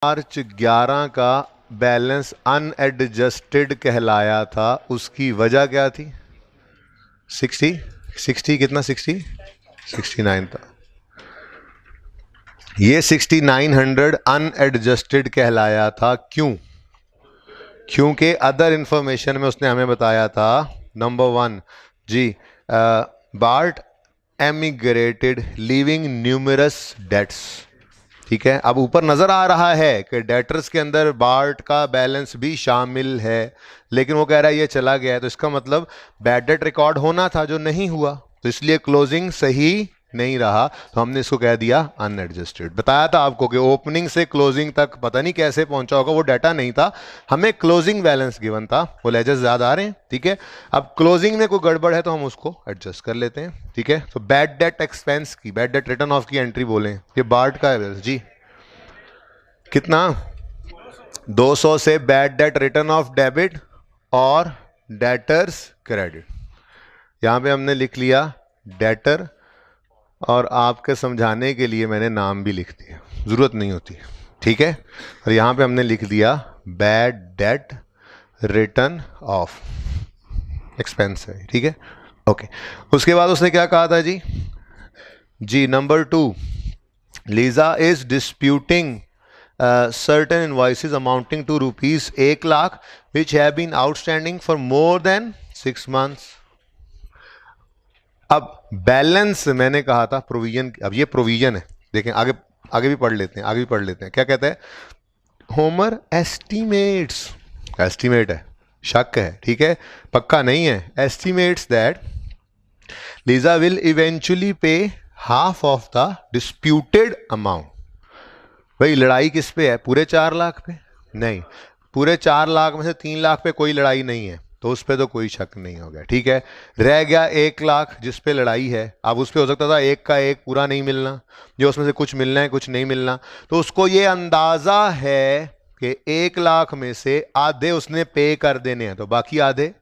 मार्च 11 का balance unadjusted कहलाया था, उसकी वजह क्या थी? 60 कितना 69 था। ये 6900 अनएडजस्टेड कहलाया था। क्यों? क्योंकि अदर इंफॉर्मेशन में उसने हमें बताया था, नंबर 1 जी, बार्ट एमिग्रेटेड लीविंग न्यूमरस डेट्स। ठीक है, अब ऊपर नजर आ रहा है कि डेटर्स के अंदर बार्ट का बैलेंस भी शामिल है, लेकिन वो कह रहा है ये चला गया है, तो इसका मतलब बैड डेट रिकॉर्ड होना था जो नहीं हुआ, तो इसलिए क्लोजिंग सही नहीं रहा, तो हमने इसको कह दिया अनएडजस्टेड। बताया था आपको कि ओपनिंग से क्लोजिंग तक पता नहीं कैसे पहुंचा होगा, वो डाटा नहीं था, हमें क्लोजिंग बैलेंस गिवन था। वो लेजर्स याद आ रहे हैं? ठीक है, अब क्लोजिंग में कोई गड़बड़ है तो हम उसको एडजस्ट कर लेते हैं। ठीक है, तो बैड डेट एक्सपेंस की, बैड डेट रिटर्न ऑफ की एंट्री बोलें, ये बार्ट का है जी। कितना? 200 से bad debt written off debit और डेटर्स क्रेडिट। यहां पे हमने लिख लिया डेटर, और आपके समझाने के लिए मैंने नाम भी लिख दिया, जरूरत नहीं होती। ठीक है, और यहां पे हमने लिख दिया bad debt written off expense है। ठीक है, ओके। उसके बाद उसने क्या कहा था जी? जी number 2, Lisa is disputing certain invoices amounting to rupees 1 lakh which have been outstanding for more than 6 months। अब बैलेंस मैंने कहा था प्रोविजन, अब ये प्रोविजन है, देखें आगे आगे भी पढ़ लेते हैं, आगे भी पढ़ लेते हैं। क्या कहता है? होमर एस्टिमेट्स, एस्टिमेट है, शक है, ठीक है, पक्का नहीं है, estimates that Lisa will eventually pay half of the disputed amount. भाई लड़ाई किस पे है? पूरे 4 लाख पे? नहीं, पूरे 4 लाख में से 3 लाख पे कोई लड़ाई नहीं है, तो उस पे तो कोई शक नहीं हो गया। ठीक है, रह गया 1 लाख जिस पे लड़ाई है। अब उस पे हो सकता था एक का एक पूरा नहीं मिलना, जो उसमें से कुछ मिलना है कुछ नहीं मिलना, तो उसको ये अंदाजा है कि 1 लाख में से आधे उसने पे कर देने हैं, तो बाकी आधे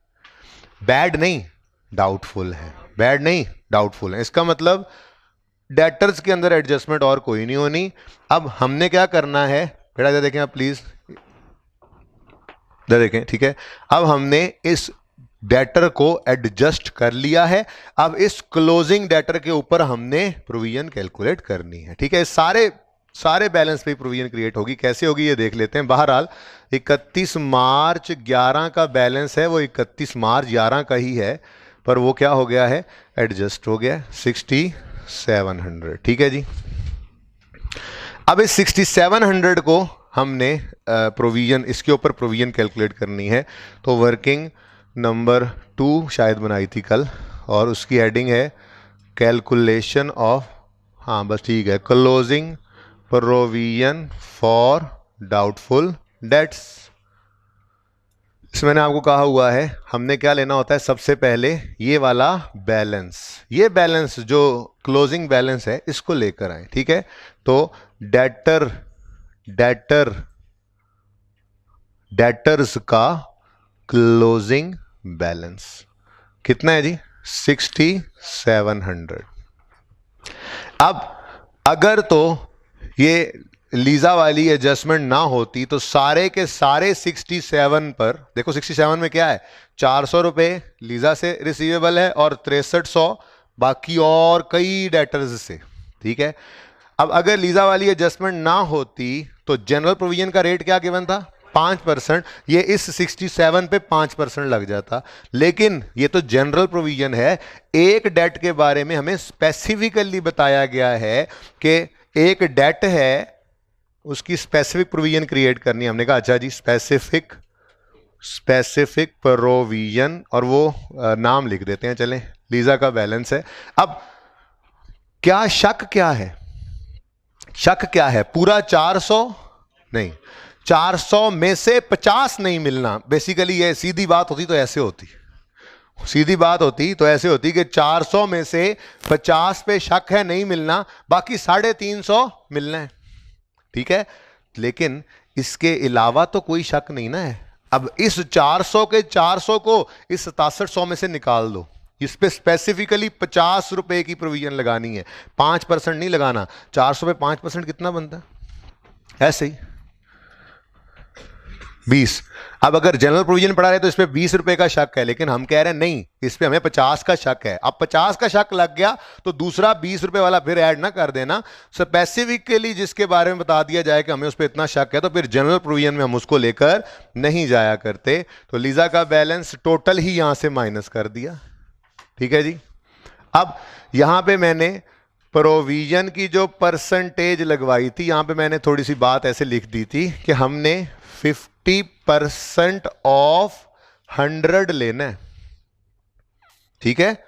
बैड नहीं डाउटफुल है, बैड नहीं डाउटफुल है। इसका मतलब डेटर्स के अंदर एडजस्टमेंट और कोई नहीं होनी। अब हमने क्या करना है बेटा, इधर देखें आप प्लीज, इधर देखें। ठीक है, अब हमने इस डेटर को एडजस्ट कर लिया है, अब इस क्लोजिंग डेटर के ऊपर हमने प्रोविजन कैलकुलेट करनी है। ठीक है, सारे बैलेंस पे प्रोविजन क्रिएट होगी। कैसे होगी ये देख लेते हैं। बहरहाल 31 मार्च 11 का बैलेंस है, वो 31 मार्च 11 का ही है, पर वो क्या हो गया है? एडजस्ट हो गया 6700। ठीक है जी, अब इस 6700 को हमने प्रोविजन, इसके ऊपर प्रोविजन कैलकुलेट करनी है, तो वर्किंग नंबर 2 शायद बनाई थी कल, और उसकी हेडिंग है कैलकुलेशन ऑफ, हाँ बस ठीक है, closing provision for doubtful dates. इसमें मैंने आपको कहा हुआ है हमने क्या लेना होता है, सबसे पहले ये वाला बैलेंस, ये बैलेंस जो क्लोजिंग बैलेंस है इसको लेकर आए। ठीक है, तो डेटर्स का क्लोजिंग बैलेंस कितना है जी? 6700। अब अगर तो ये लीजा वाली एडजस्टमेंट ना होती तो सारे के सारे 67 पर, देखो 67 में क्या है, 400 रुपए लीजा से रिसीवेबल है और 6300 बाकी और कई डेटर्स से। ठीक है, अब अगर लीजा वाली एडजस्टमेंट ना होती तो जनरल प्रोविजन का रेट क्या गिवन था? 5%। ये इस 67 पे 5% लग जाता, लेकिन ये तो जनरल प्रोविजन है, एक डेट के बारे में हमें स्पेसिफिकली बताया गया है कि एक डेट है, उसकी स्पेसिफिक प्रोविजन क्रिएट करनी। हमने कहा अच्छा जी स्पेसिफिक प्रोविजन, और वो नाम लिख देते हैं, चलें, लीजा का बैलेंस है। अब क्या शक क्या है? शक क्या है? पूरा 400 नहीं, 400 में से 50 नहीं मिलना। बेसिकली ये सीधी बात होती तो ऐसे होती, सीधी बात होती तो ऐसे होती कि 400 में से 50 पे शक है नहीं मिलना, बाकी 350 मिलना है। ठीक है, लेकिन इसके अलावा तो कोई शक नहीं ना है। अब इस 400 के 400 को इस 6700 में से निकाल दो, इस पे स्पेसिफिकली 50 रुपए की प्रोविजन लगानी है, 5% नहीं लगाना। 400 पे 5% कितना बनता है? ऐसे ही 20। अब अगर जनरल प्रोविजन पढ़ा रहे तो इस पे 20 रुपए का शक है, लेकिन हम कह रहे हैं नहीं, इस पे हमें 50 का शक है। अब 50 का शक लग गया तो दूसरा 20 रुपए वाला फिर ऐड ना कर देना। स्पेसिफिकली जिसके बारे में बता दिया जाए कि हमें उस पर इतना शक है, तो फिर जनरल प्रोविजन में हम उसको लेकर नहीं जाया करते। तो लीजा का बैलेंस टोटल ही यहां से माइनस कर दिया। ठीक है जी। अब यहां पे मैंने प्रोविजन की जो परसेंटेज लगवाई थी, यहां पे मैंने थोड़ी सी बात ऐसे लिख दी थी कि हमने 50% ऑफ 100 लेना है। ठीक है।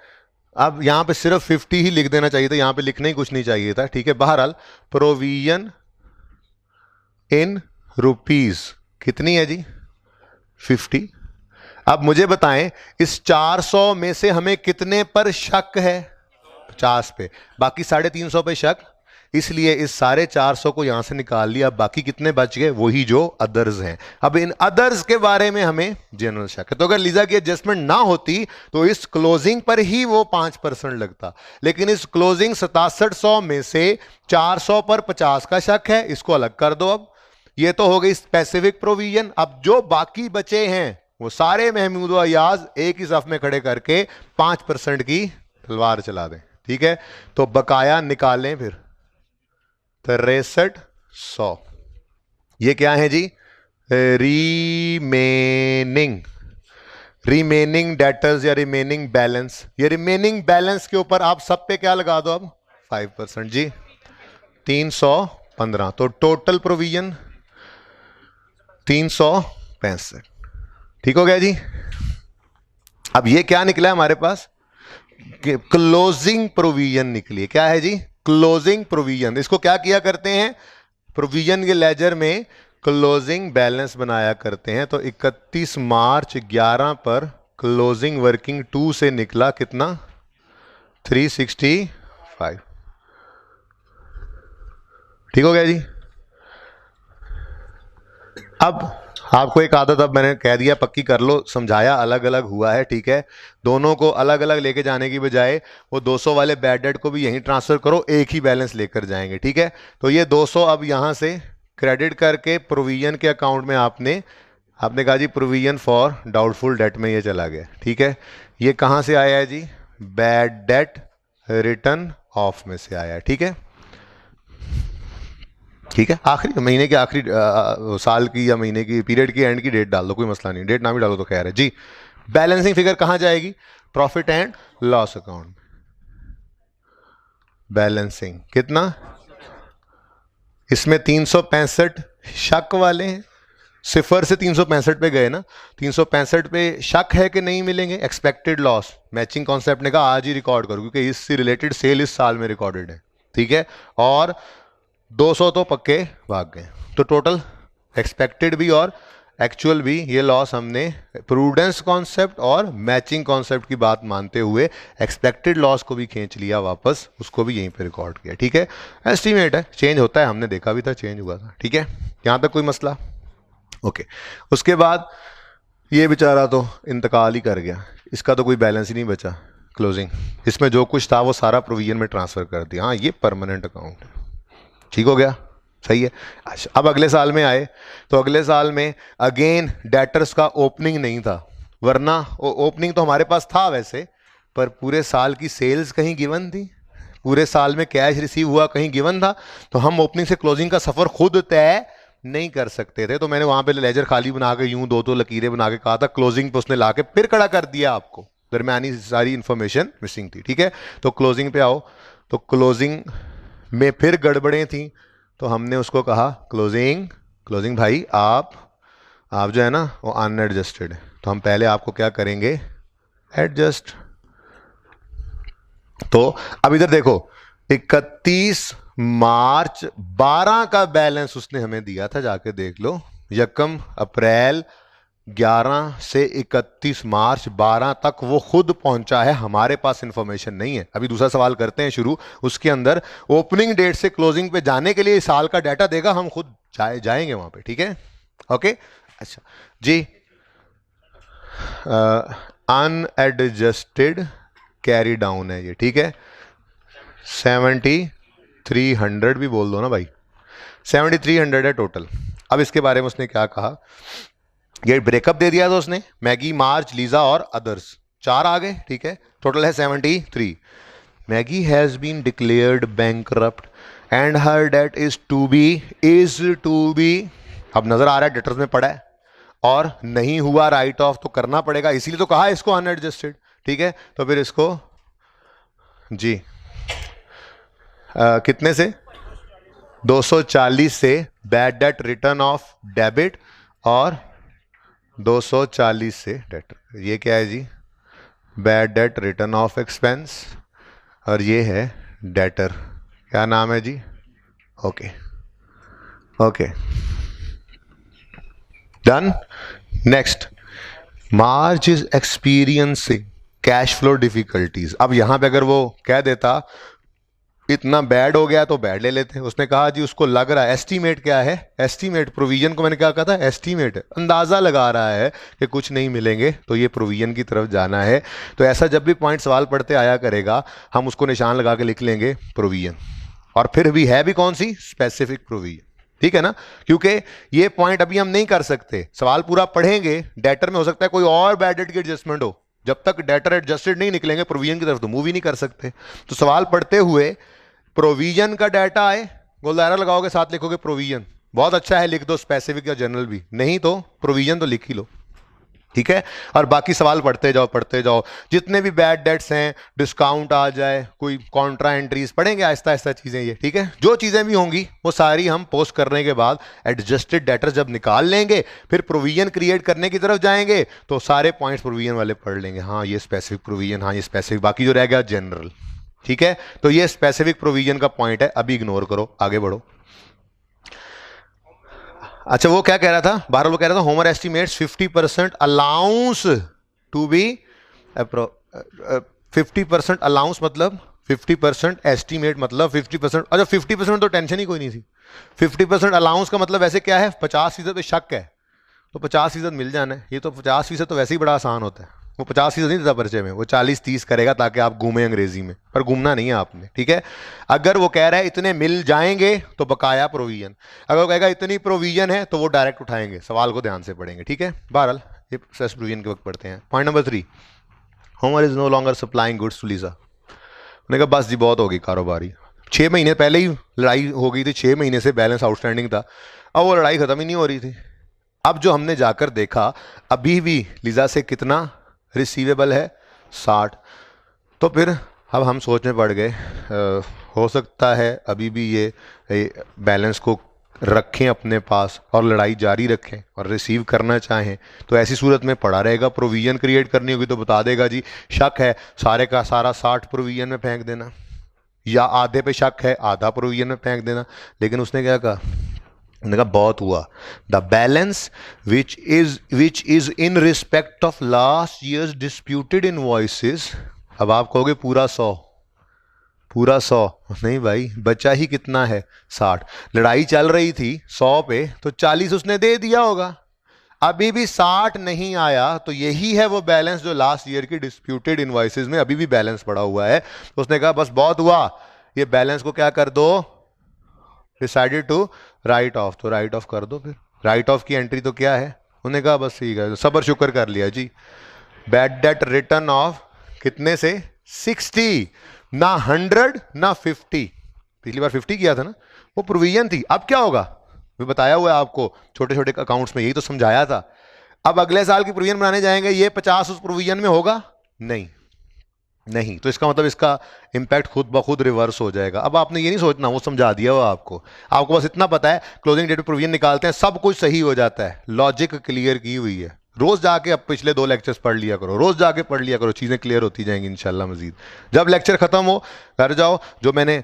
अब यहां पे सिर्फ 50 ही लिख देना चाहिए था, यहां पे लिखना ही कुछ नहीं चाहिए था। ठीक है। बहरहाल प्रोविजन इन रुपीज कितनी है जी? 50। अब मुझे बताएं इस 400 में से हमें कितने पर शक है? 50 पे। बाकी 350 पे शक, इसलिए इस सारे 400 को यहां से निकाल लिया। बाकी कितने बच गए? वही जो अदर्स हैं। अब इन अदर्स के बारे में हमें जनरल शक है। तो अगर लीजा की एडजस्टमेंट ना होती तो इस क्लोजिंग पर ही वो 5% लगता, लेकिन इस क्लोजिंग 6700 में से 400 पर 50 का शक है, इसको अलग कर दो। अब ये तो हो गई स्पेसिफिक प्रोविजन। अब जो बाकी बचे हैं वो सारे महमूद व अयाज एक ही सफ में खड़े करके 5% की तलवार चला दें। ठीक है। तो बकाया निकालें फिर 6300। ये क्या है जी? रिमेनिंग डेटर्स या रिमेनिंग बैलेंस। ये रिमेनिंग बैलेंस के ऊपर आप सब पे क्या लगा दो अब? 5% जी, 315। तो टोटल प्रोविजन 365। ठीक हो गया जी। अब ये क्या निकला है हमारे पास? क्लोजिंग प्रोविजन निकली है। क्या है जी? Closing provision. इसको क्या किया करते हैं? प्रोविजन के लेजर में क्लोजिंग बैलेंस बनाया करते हैं। तो 31 मार्च 11 पर क्लोजिंग वर्किंग 2 से निकला कितना? 365। ठीक हो गया जी। अब आपको एक आदत, अब मैंने कह दिया पक्की कर लो, समझाया अलग अलग हुआ है। ठीक है। दोनों को अलग अलग लेके जाने की बजाय वो 200 वाले बैड डेट को भी यहीं ट्रांसफर करो, एक ही बैलेंस लेकर जाएंगे। ठीक है। तो ये 200 अब यहां से क्रेडिट करके प्रोविजन के अकाउंट में आपने कहा जी प्रोविजन फॉर डाउटफुल डेट में ये चला गया। ठीक है। ये कहां से आया है जी? बैड डेट रिटर्न ऑफ में से आया है। ठीक है। ठीक है। आखिरी महीने के आखिरी साल की या महीने की पीरियड की एंड की डेट डाल दो, कोई मसला नहीं, डेट ना भी डालो तो खैर है जी। बैलेंसिंग फिगर कहां जाएगी? Profit and loss account. Balancing कितना? इसमें 365 शक वाले हैं, 0 से 365 पे गए ना। 365 पे शक है कि नहीं मिलेंगे। एक्सपेक्टेड लॉस मैचिंग कॉन्सेप्ट ने कहा आज ही रिकॉर्ड करो, क्योंकि इससे रिलेटेड सेल इस साल में रिकॉर्डेड है। ठीक है। और 200 तो पक्के भाग गए। तो टोटल एक्सपेक्टेड भी और एक्चुअल भी ये लॉस हमने प्रूडेंस कॉन्सेप्ट और मैचिंग कॉन्सेप्ट की बात मानते हुए एक्सपेक्टेड लॉस को भी खींच लिया वापस, उसको भी यहीं पे रिकॉर्ड किया। ठीक है। एस्टीमेट है, चेंज होता है, हमने देखा भी था चेंज हुआ था। ठीक है। यहां तक कोई मसला? ओके। उसके बाद ये बेचारा तो इंतकाल ही कर गया, इसका तो कोई बैलेंस ही नहीं बचा। क्लोजिंग इसमें जो कुछ था वो सारा प्रोविजन में ट्रांसफर कर दिया। हाँ, ये परमानेंट अकाउंट है। ठीक हो गया, सही है। अच्छा, अब अगले साल में आए तो अगले साल में अगेन डेटर्स का ओपनिंग नहीं था, वरना ओपनिंग तो हमारे पास था वैसे, पर पूरे साल की सेल्स कहीं गिवन थी, पूरे साल में कैश रिसीव हुआ कहीं गिवन था, तो हम ओपनिंग से क्लोजिंग का सफर खुद तय नहीं कर सकते थे। तो मैंने वहां पे लेजर खाली बना के यूं दो लकीरें बना के कहा था, क्लोजिंग पे उसने ला के फिर खड़ा कर दिया। आपको दरमियानी सारी इंफॉर्मेशन मिसिंग थी। ठीक है। तो क्लोजिंग पे आओ, तो क्लोजिंग में फिर गड़बड़ें थी, तो हमने उसको कहा क्लोजिंग भाई आप जो है ना वो अनएडजस्टेड है, तो हम पहले आपको क्या करेंगे? एडजस्ट। तो अब इधर देखो, 31 मार्च 12 का बैलेंस उसने हमें दिया था, जाके देख लो। यकम अप्रैल 11 से 31 मार्च 12 तक वो खुद पहुंचा है, हमारे पास इंफॉर्मेशन नहीं है। अभी दूसरा सवाल करते हैं शुरू, उसके अंदर ओपनिंग डेट से क्लोजिंग पे जाने के लिए साल का डाटा देगा, हम खुद जाएंगे वहां पे। ठीक है। ओके। अच्छा जी, अनएडजस्टेड कैरी डाउन है ये। ठीक है। 7300 भी बोल दो ना भाई, 7300 है टोटल। अब इसके बारे में उसने क्या कहा? ये ब्रेकअप दे दिया था उसने, मैगी, मार्ज, लीजा और अदर्स, 4 आ गए, ठीक है, टोटल है 73। Maggie has been declared bankrupt and her debt is to be, अब नजर आ रहा है डेटर्स में पड़ा है और नहीं हुआ राइट ऑफ तो करना पड़ेगा, इसीलिए तो कहा इसको अनएडजस्टेड, ठीक है। तो फिर इसको जी कितने से 240 से bad debt written off debit और 240 से डेटर, ये क्या है जी, bad debt written off expense और ये है डेटर, क्या नाम है जी, okay okay done. Next, March is experiencing cash flow difficulties. अब यहां पे अगर वो कह देता इतना बैड हो गया तो बैड ले लेते हैं, उसने कहा जी उसको लग रहा है, एस्टीमेट क्या है, एस्टीमेट, प्रोविजन को मैंने क्या कहा था, एस्टीमेट, अंदाजा लगा रहा है कि कुछ नहीं मिलेंगे तो ये प्रोविजन की तरफ जाना है। तो ऐसा जब भी पॉइंट सवाल पढ़ते आया करेगा हम उसको निशान लगा के लिख लेंगे प्रोविजन, और फिर भी है भी कौन सी, स्पेसिफिक प्रोविजन, ठीक है ना, क्योंकि ये पॉइंट अभी हम नहीं कर सकते, सवाल पूरा पढ़ेंगे, डेटर में हो सकता है कोई और बैड डेट की एडजस्टमेंट हो, जब तक डेटर एडजस्टेड नहीं निकलेंगे प्रोविजन की तरफ तो मूव ही नहीं कर सकते। तो सवाल पढ़ते हुए प्रोविजन का डाटा आए, गोल दायरा लगाओगे, साथ लिखोगे प्रोविजन, बहुत अच्छा है, लिख दो स्पेसिफिक या जनरल भी, नहीं तो प्रोविजन तो लिख ही लो, ठीक है। और बाकी सवाल पढ़ते जाओ, जितने भी बैड डेट्स हैं, डिस्काउंट आ जाए, कोई कॉन्ट्रा एंट्रीज पढ़ेंगे आहिस्ता आहिस्ता चीजें ये, ठीक है, जो चीजें भी होंगी वो सारी हम पोस्ट करने के बाद एडजस्टेड डेटर जब निकाल लेंगे फिर प्रोविजन क्रिएट करने की तरफ जाएंगे तो सारे पॉइंट्स प्रोविजन वाले पढ़ लेंगे, हाँ ये स्पेसिफिक प्रोविजन, हाँ ये स्पेसिफिक, बाकी जो रह गया जनरल, ठीक है। तो ये स्पेसिफिक प्रोविजन का पॉइंट है, अभी इग्नोर करो, आगे बढ़ो। अच्छा वो क्या कह रहा था, बारह वो कह रहा था Homer estimates 50% allowance to be 50% allowance मतलब 50% एस्टिमेट मतलब 50%, अच्छा 50% तो टेंशन ही कोई नहीं थी, 50% अलाउंस का मतलब वैसे क्या है, 50% पे शक है तो 50% मिल जाना है, ये तो 50% तो वैसे ही बड़ा आसान होता है, वो 50% नहीं देता परिचय में, वो 40-30 करेगा ताकि आप घूमें अंग्रेजी में, पर घूमना नहीं है आपने, ठीक है। अगर वो कह रहा है इतने मिल जाएंगे तो बकाया प्रोविजन, अगर वो कहेगा इतनी प्रोविजन है तो वो डायरेक्ट उठाएंगे, सवाल को ध्यान से पढ़ेंगे, ठीक है। बहरहाल ये सेस प्रोविजन के वक्त पढ़ते हैं। Point number 3, Homer is no longer supplying goods to Lisa. उन्होंने कहा बस जी बहुत होगी कारोबारी, 6 महीने पहले ही लड़ाई हो गई थी, 6 महीने से बैलेंस आउटस्टैंडिंग था, अब वो लड़ाई खत्म ही नहीं हो रही थी। अब जो हमने जाकर देखा अभी भी लीजा से कितना रिसीवेबल है, 60, तो फिर अब हम सोचने पड़ गए हो सकता है अभी भी ये बैलेंस को रखें अपने पास और लड़ाई जारी रखें और रिसीव करना चाहें, तो ऐसी सूरत में पड़ा रहेगा, प्रोविजन क्रिएट करनी होगी तो बता देगा जी शक है, सारे का सारा 60 प्रोविजन में फेंक देना, या आधे पे शक है आधा प्रोविजन में फेंक देना। लेकिन उसने क्या कहा, उन्होंने कहा बहुत हुआ, the balance which is in respect of last years disputed invoices. अब आप कहोगे पूरा 100 नहीं भाई, बचा ही कितना है 60, लड़ाई चल रही थी 100 पे तो 40 उसने दे दिया होगा, अभी भी 60 नहीं आया, तो यही है वो बैलेंस जो लास्ट ईयर की डिस्प्यूटेड इनवॉइसेस में अभी भी बैलेंस पड़ा हुआ है। तो उसने कहा बस बहुत हुआ, ये बैलेंस को क्या कर दो, डिसाइडेड टू राइट ऑफ, तो राइट ऑफ कर दो। फिर राइट ऑफ की एंट्री तो क्या है, उन्होंने कहा बस ठीक है, सबर शुक्र कर लिया जी, बैड डेट रिटर्न ऑफ कितने से 60, ना 100 ना 50, पिछली बार 50 किया था ना, वो प्रोविजन थी। अब क्या होगा भी बताया हुआ है आपको, छोटे छोटे अकाउंट्स में यही तो समझाया था। अब अगले साल की प्रोविजन बनाने जाएंगे, ये 50 उस प्रोविजन में होगा नहीं, तो इसका मतलब इसका इंपैक्ट खुद ब खुद रिवर्स हो जाएगा। अब आपने ये नहीं सोचना, वो समझा दिया हुआ आपको बस इतना पता है क्लोजिंग डेट पे प्रोविजन निकालते हैं, सब कुछ सही हो जाता है, लॉजिक क्लियर की हुई है। रोज जाके अब पिछले 2 लेक्चर्स पढ़ लिया करो, रोज जाके पढ़ लिया करो, चीजें क्लियर होती जाएंगी इंशाल्लाह मजीद। जब लेक्चर खत्म हो घर जाओ, जो मैंने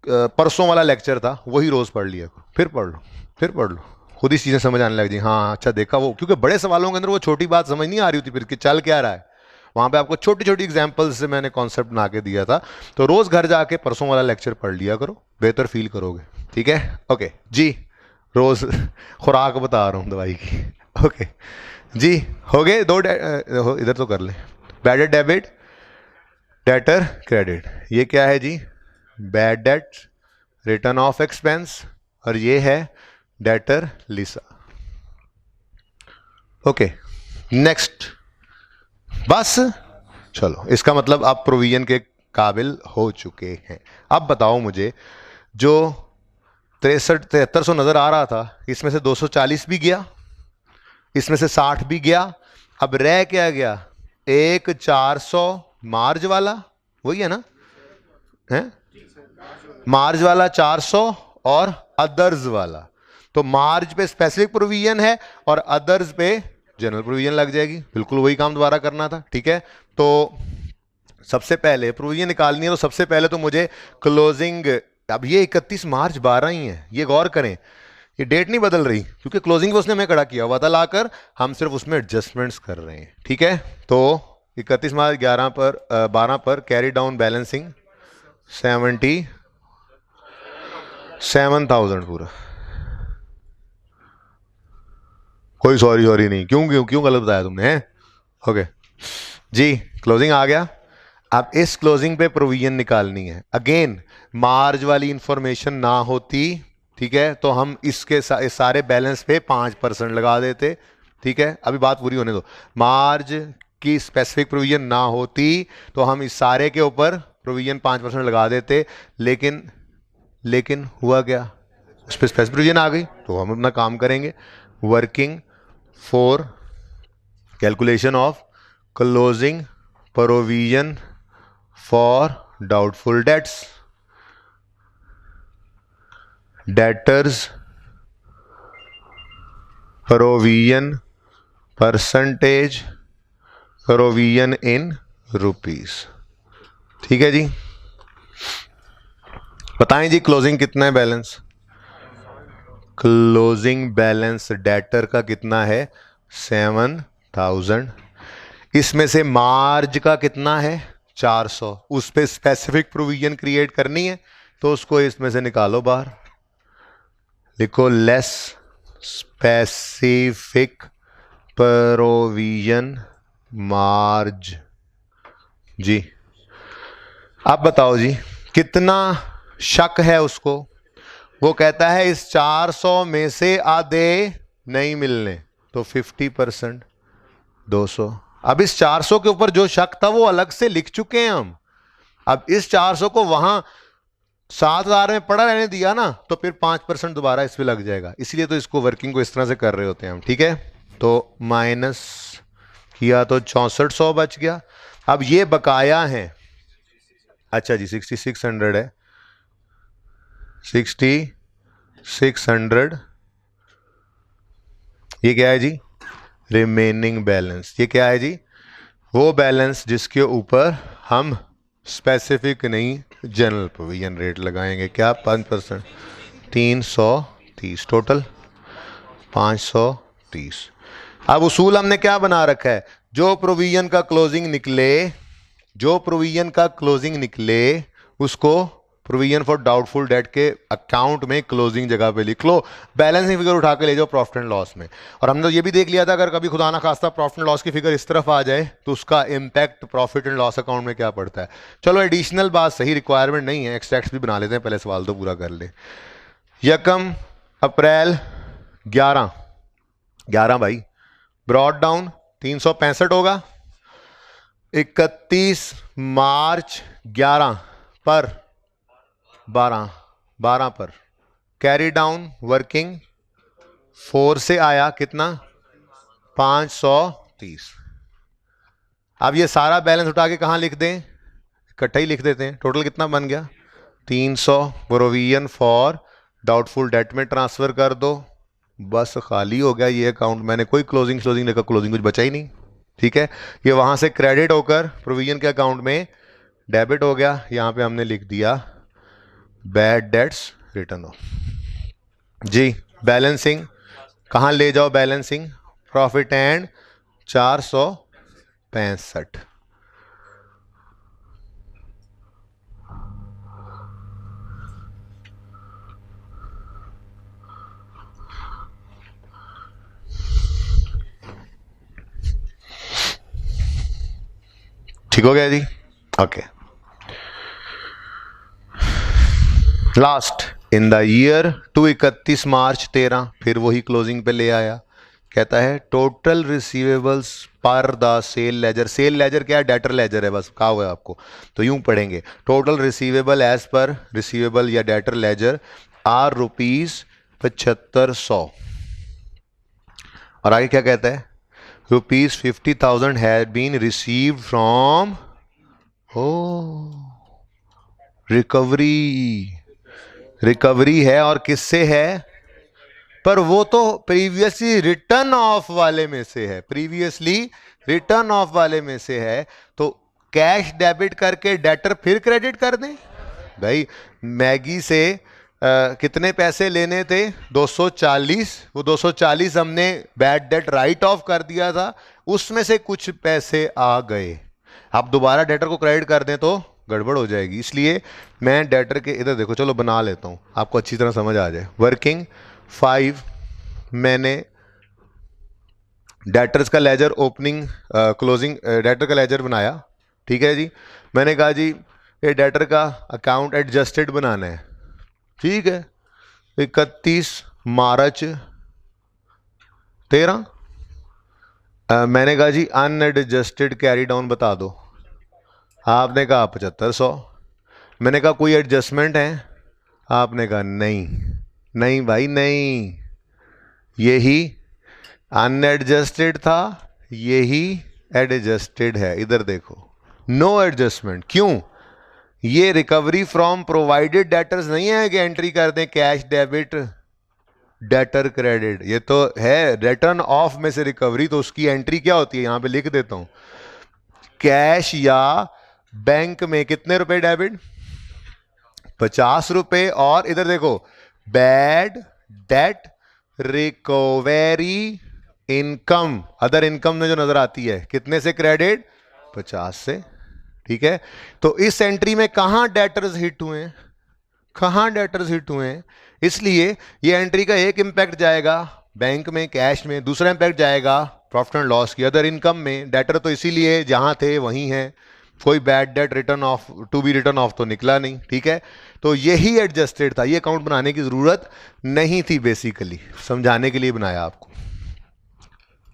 परसों वाला लेक्चर था वही रोज पढ़ लिया करो, फिर पढ़ लो, खुद ही चीजें समझ आने लग जाएंगी। हाँ अच्छा देखा वो, क्योंकि बड़े सवालों के अंदर वो छोटी बात समझ नहीं आ रही होती फिर कि चल क्या रहा है, वहां पे आपको छोटी छोटी एग्जांपल्स से मैंने कॉन्सेप्ट बना के दिया था। तो रोज घर जाके परसों वाला लेक्चर पढ़ लिया करो, बेहतर फील करोगे, ठीक है। ओके जी, रोज खुराक बता रहा हूँ दवाई की, ओके जी। हो गए 2 इधर तो कर ले, बैड डेबिट, डेटर क्रेडिट, ये क्या है जी, bad debt written off expense, और ये है डेटर लीसा। ओके नेक्स्ट, बस चलो, इसका मतलब आप प्रोविजन के काबिल हो चुके हैं। अब बताओ मुझे, जो 7300 नजर आ रहा था, इसमें से 240 भी गया, इसमें से 60 भी गया, अब रह क्या गया? एक 400 मार्ज वाला, वही है ना, है मार्ज वाला 400 और अदर्स वाला। तो मार्ज पे स्पेसिफिक प्रोविजन है और अदर्स पे जनरल प्रोविजन लग जाएगी। बिल्कुल वही काम दोबारा करना था, ठीक है। तो सबसे पहले प्रोविजन निकालनी है, तो सबसे पहले तो मुझे क्लोजिंग, अब ये 31 मार्च 12 ही है, ये गौर करें, ये डेट नहीं बदल रही, क्योंकि क्लोजिंग को उसने हमें खड़ा किया हुआ था लाकर, हम सिर्फ उसमें एडजस्टमेंट्स कर रहे हैं, ठीक है। तो 31 मार्च 12 पर कैरी डाउन बैलेंसिंग 77,000 पूरा। कोई सॉरी नहीं, क्यों क्यों क्यों गलत बताया तुमने, हैं? ओके जी, क्लोजिंग आ गया। अब इस क्लोजिंग पे प्रोविजन निकालनी है। अगेन मार्ज वाली इंफॉर्मेशन ना होती, ठीक है, तो हम इसके इस सारे बैलेंस पे 5% लगा देते, ठीक है। अभी बात पूरी होने दो। मार्ज की स्पेसिफिक प्रोविजन ना होती तो हम इस सारे के ऊपर प्रोविजन 5% लगा देते, लेकिन हुआ क्या, उस पर स्पेसिफिक प्रोविजन आ गई, तो हम अपना काम करेंगे। Working for calculation of closing provision for doubtful dates, debtors provision percentage provision in rupees, ठीक है जी। बताएं जी, क्लोजिंग कितना है बैलेंस? क्लोजिंग बैलेंस डेटर का कितना है? 7,000। इसमें से मार्ज का कितना है? 400। उस पर स्पेसिफिक प्रोविजन क्रिएट करनी है, तो उसको इसमें से निकालो बाहर, लिखो लेस स्पेसिफिक प्रोविजन मार्ज जी। अब बताओ जी, कितना शक है उसको? वो कहता है इस 400 में से आधे नहीं मिलने, तो 50%, 200। अब इस 400 के ऊपर जो शक था वो अलग से लिख चुके हैं हम। अब इस 400 को वहां 7,000 में पड़ा रहने दिया ना, तो फिर 5% दोबारा इस पे लग जाएगा, इसलिए तो इसको वर्किंग को इस तरह से कर रहे होते हैं हम, ठीक है। तो माइनस किया तो 6400 बच गया। अब ये बकाया है, अच्छा जी 6600 है, 6600, ये क्या है जी? Remaining balance. ये क्या है जी? वो बैलेंस जिसके ऊपर हम स्पेसिफिक नहीं जनरल प्रोविजन रेट लगाएंगे। क्या? 5%, 330 टोटल 530। अब उसूल हमने क्या बना रखा है? जो प्रोविजन का क्लोजिंग निकले उसको प्रोविजन फॉर डाउटफुल डेट के अकाउंट में क्लोजिंग जगह पे लिख लो, बैलेंसिंग फिगर उठा के ले जाओ प्रॉफिट एंड लॉस में। और हमने ये भी देख लिया था, अगर कभी खुदा ना खास्ता प्रॉफिट एंड लॉस की फिगर इस तरफ आ जाए तो उसका impact profit and loss account में क्या पड़ता है। चलो एडिशनल बात सही, रिक्वायरमेंट नहीं है, एक्सट्रैक्ट्स भी बना लेते हैं, पहले सवाल तो पूरा कर ले। 1 अप्रैल 11 भाई, ब्रॉड डाउन 365 होगा। 31 मार्च 11 पर 12 पर कैरी डाउन वर्किंग 4 से आया कितना? 530। अब ये सारा बैलेंस उठा के कहां लिख दें? इकट्ठा ही लिख देते हैं। टोटल कितना बन गया? 300 प्रोविजन फॉर डाउटफुल डेट में ट्रांसफर कर दो, बस खाली हो गया ये अकाउंट। मैंने कोई क्लोजिंग देखा, क्लोजिंग कुछ बचा ही नहीं, ठीक है। ये वहां से क्रेडिट होकर प्रोविजन के अकाउंट में डेबिट हो गया। यहां पे हमने लिख दिया बैड डेट्स रिटर्न ऑफ जी। बैलेंसिंग कहां ले जाओ? Balancing profit and 465। ठीक हो गया जी? Okay. Last in the year to 31 March 13, फिर वही क्लोजिंग पे ले आया। कहता है total receivables per the sale ledger. Sale ledger क्या है? डेटर लेजर है, बस कहा हुआ है आपको। तो यूं पढ़ेंगे, total receivable as per receivable या डेटर लेजर आर ₹7500। और आगे क्या कहता है? ₹50,000 had been received from recovery. Recovery है और किससे है? पर वो तो प्रीवियसली रिटर्न ऑफ वाले में से है, प्रीवियसली रिटर्न ऑफ वाले में से है। तो कैश डेबिट करके डेटर फिर क्रेडिट कर दें? भाई मैगी से कितने पैसे लेने थे? 240। वो 240 हमने बैड डेट राइट ऑफ कर दिया था, उसमें से कुछ पैसे आ गए। आप दोबारा डेटर को क्रेडिट कर दें तो गड़बड़ हो जाएगी। इसलिए मैं डेटर के इधर देखो, चलो बना लेता हूं, आपको अच्छी तरह समझ आ जाए। वर्किंग 5, मैंने डेटर्स का लेजर ओपनिंग क्लोजिंग डेटर का लेजर बनाया। ठीक है जी। मैंने कहा जी ये डेटर का अकाउंट एडजस्टेड बनाना है। ठीक है। 31 मार्च 13। मैंने कहा जी अनएडजस्टेड कैरी डाउन बता दो। आपने कहा 7500। मैंने कहा कोई एडजस्टमेंट है? आपने कहा नहीं। नहीं भाई नहीं, यही अनएडजस्टेड था, यही एडजस्टेड है। इधर देखो, नो एडजस्टमेंट। क्यों? ये रिकवरी फ्रॉम प्रोवाइडेड डेटर्स नहीं है कि एंट्री कर दें कैश डेबिट डेटर क्रेडिट। ये तो है रिटर्न ऑफ में से रिकवरी, तो उसकी एंट्री क्या होती है? यहां पे लिख देता हूं, कैश या बैंक में कितने रुपए डेबिट? 50 रुपए। और इधर देखो, bad debt recovery income, other income में जो नजर आती है, कितने से क्रेडिट? 50 से। ठीक है। तो इस एंट्री में कहां डेटर्स हिट हुए हैं? कहां डेटर्स हिट हुए हैं? इसलिए ये एंट्री का एक इंपैक्ट जाएगा बैंक में कैश में, दूसरा इंपैक्ट जाएगा प्रॉफिट एंड लॉस की अदर इनकम में। डेटर तो इसीलिए जहां थे वहीं है, कोई bad debt written off to be written off तो निकला नहीं। ठीक है। तो यही एडजस्टेड था, ये अकाउंट बनाने की जरूरत नहीं थी, बेसिकली समझाने के लिए बनाया आपको।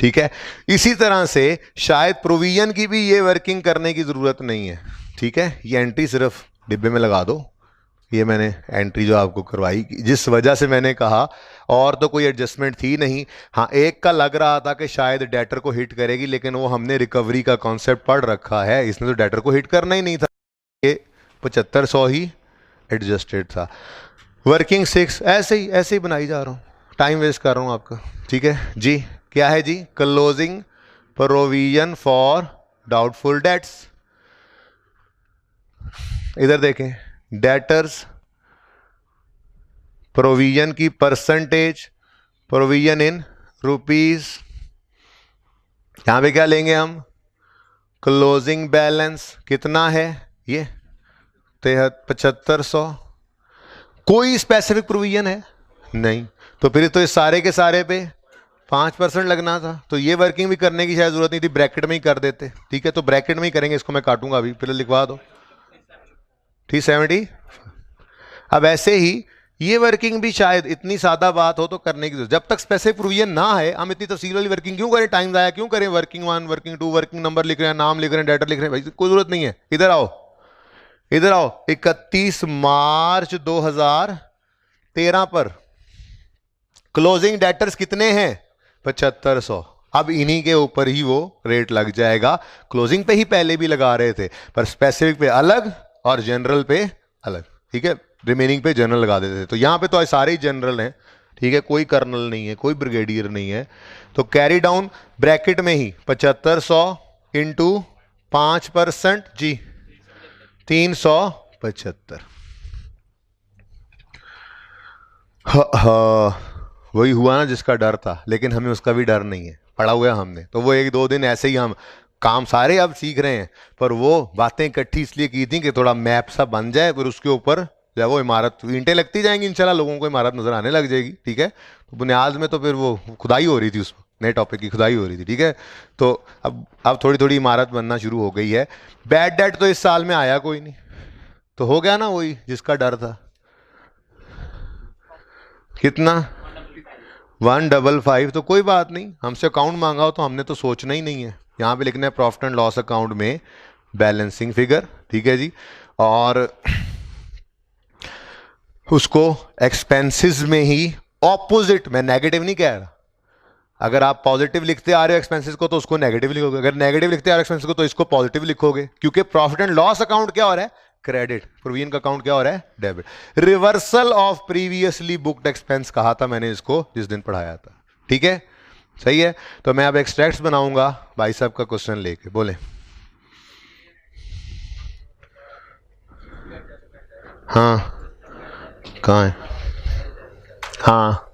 ठीक है। इसी तरह से शायद प्रोविजन की भी ये वर्किंग करने की जरूरत नहीं है। ठीक है। ये एंट्री सिर्फ डिब्बे में लगा दो। ये मैंने एंट्री जो आपको करवाई, जिस वजह से मैंने कहा, और तो कोई एडजस्टमेंट थी नहीं। हाँ, एक का लग रहा था कि शायद डेटर को हिट करेगी, लेकिन वो हमने रिकवरी का कॉन्सेप्ट पढ़ रखा है, इसने तो डेटर को हिट करना ही नहीं था। ये 7500 ही एडजस्टेड था। वर्किंग 6 ऐसे ही बनाई जा रहा हूँ, टाइम वेस्ट कर रहा हूँ आपका। ठीक है जी। क्या है जी? Closing provision for doubtful debts. इधर देखें, डेटर्स प्रोविजन की परसेंटेज, प्रोविजन इन रुपीज। यहां पे क्या लेंगे हम? क्लोजिंग बैलेंस कितना है? ये 7500। कोई स्पेसिफिक प्रोविजन है नहीं, तो फिर तो इस सारे के सारे पे 5% लगना था। तो ये वर्किंग भी करने की शायद जरूरत नहीं थी, ब्रैकेट में ही कर देते। ठीक है। तो ब्रैकेट में ही करेंगे, इसको मैं काटूंगा अभी, पहले लिखवा दो। 370। अब ऐसे ही ये वर्किंग भी शायद इतनी सादा बात हो तो करने की जरूरत, जब तक स्पेसिफिक प्रोविजन ना है हम इतनी तफसील वाली वर्किंग क्यों करें? टाइम जाया क्यों करें? वर्किंग 1, वर्किंग 2, वर्किंग नंबर लिख रहे हैं, नाम लिख रहे हैं, डेटा लिख रहे हैं, भाई कोई जरूरत नहीं है। इधर आओ, इधर आओ। 31 मार्च 2013 पर क्लोजिंग डेटर्स कितने हैं? 7500। अब इन्हीं के ऊपर ही वो रेट लग जाएगा। क्लोजिंग पे ही पहले भी लगा रहे थे, पर स्पेसिफिक पे अलग और जनरल पे अलग। ठीक है। रिमेनिंग पे जनरल लगा देते थे। तो यहां पे तो सारे ही जनरल हैं। ठीक है। कोई कर्नल नहीं है, कोई ब्रिगेडियर नहीं है। तो कैरी डाउन ब्रैकेट में ही 7500 इंटू 5% जी 375। वही हुआ ना जिसका डर था, लेकिन हमें उसका भी डर नहीं है, पढ़ा हुआ है हमने। तो वो 1-2 दिन ऐसे ही हम काम सारे अब सीख रहे हैं, पर वो बातें इकट्ठी इसलिए की थी कि थोड़ा मैप सा बन जाए, फिर उसके ऊपर जो है वो इमारत ईंटें लगती जाएंगी, इंशाल्लाह लोगों को इमारत नजर आने लग जाएगी। ठीक है। तो बुनियाद में तो फिर वो खुदाई हो रही थी, उस नए टॉपिक की खुदाई हो रही थी। ठीक है। तो अब थोड़ी थोड़ी इमारत बनना शुरू हो गई है। बैड डेट तो इस साल में आया कोई नहीं, तो हो गया ना वही जिसका डर था। कितना? 155, तो कोई बात नहीं, हमसे अकाउंट मांगा हो तो हमने तो सोचना ही नहीं है, यहाँ पे लिखना है प्रॉफिट एंड लॉस अकाउंट में बैलेंसिंग फिगर, ठीक है जी। और उसको एक्सपेंसेस में ही ऑपोजिट, मैं नेगेटिव नहीं कह रहा, अगर आप पॉजिटिव लिखते आ रहे हो एक्सपेंसेस को तो उसको नेगेटिव लिखोगे, अगर नेगेटिव लिखते आ रहे हो एक्सपेंसेस को तो इसको पॉजिटिव लिखोगे, क्योंकि प्रॉफिट एंड लॉस अकाउंट क्या हो रहा है, क्रेडिट, प्रोविजन का अकाउंट क्या हो रहा है, debit. Reversal of previously booked expense कहा था मैंने इसको जिस दिन पढ़ाया था, ठीक है, सही है। तो मैं अब एक्सट्रैक्ट्स बनाऊंगा भाई साहब का क्वेश्चन लेके, बोले। हाँ, कहाँ है, हाँ,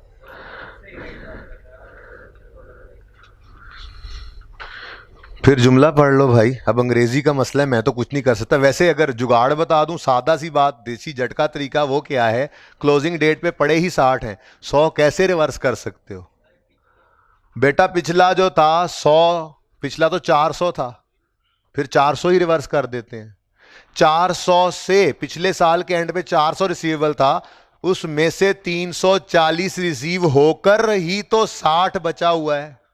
फिर जुमला पढ़ लो भाई, अब अंग्रेजी का मसला है, मैं तो कुछ नहीं कर सकता। वैसे अगर जुगाड़ बता दूं, सादा सी बात, देसी झटका तरीका, वो क्या है, क्लोजिंग डेट पे पड़े ही 60 हैं, 100 कैसे रिवर्स कर सकते हो बेटा? पिछला जो था 100, पिछला तो 400 था, फिर 400 ही रिवर्स कर देते हैं। 400 से पिछले साल के एंड पे 400 रिसीवेबल था, उसमें से 340 रिसीव होकर ही तो 60 बचा हुआ है।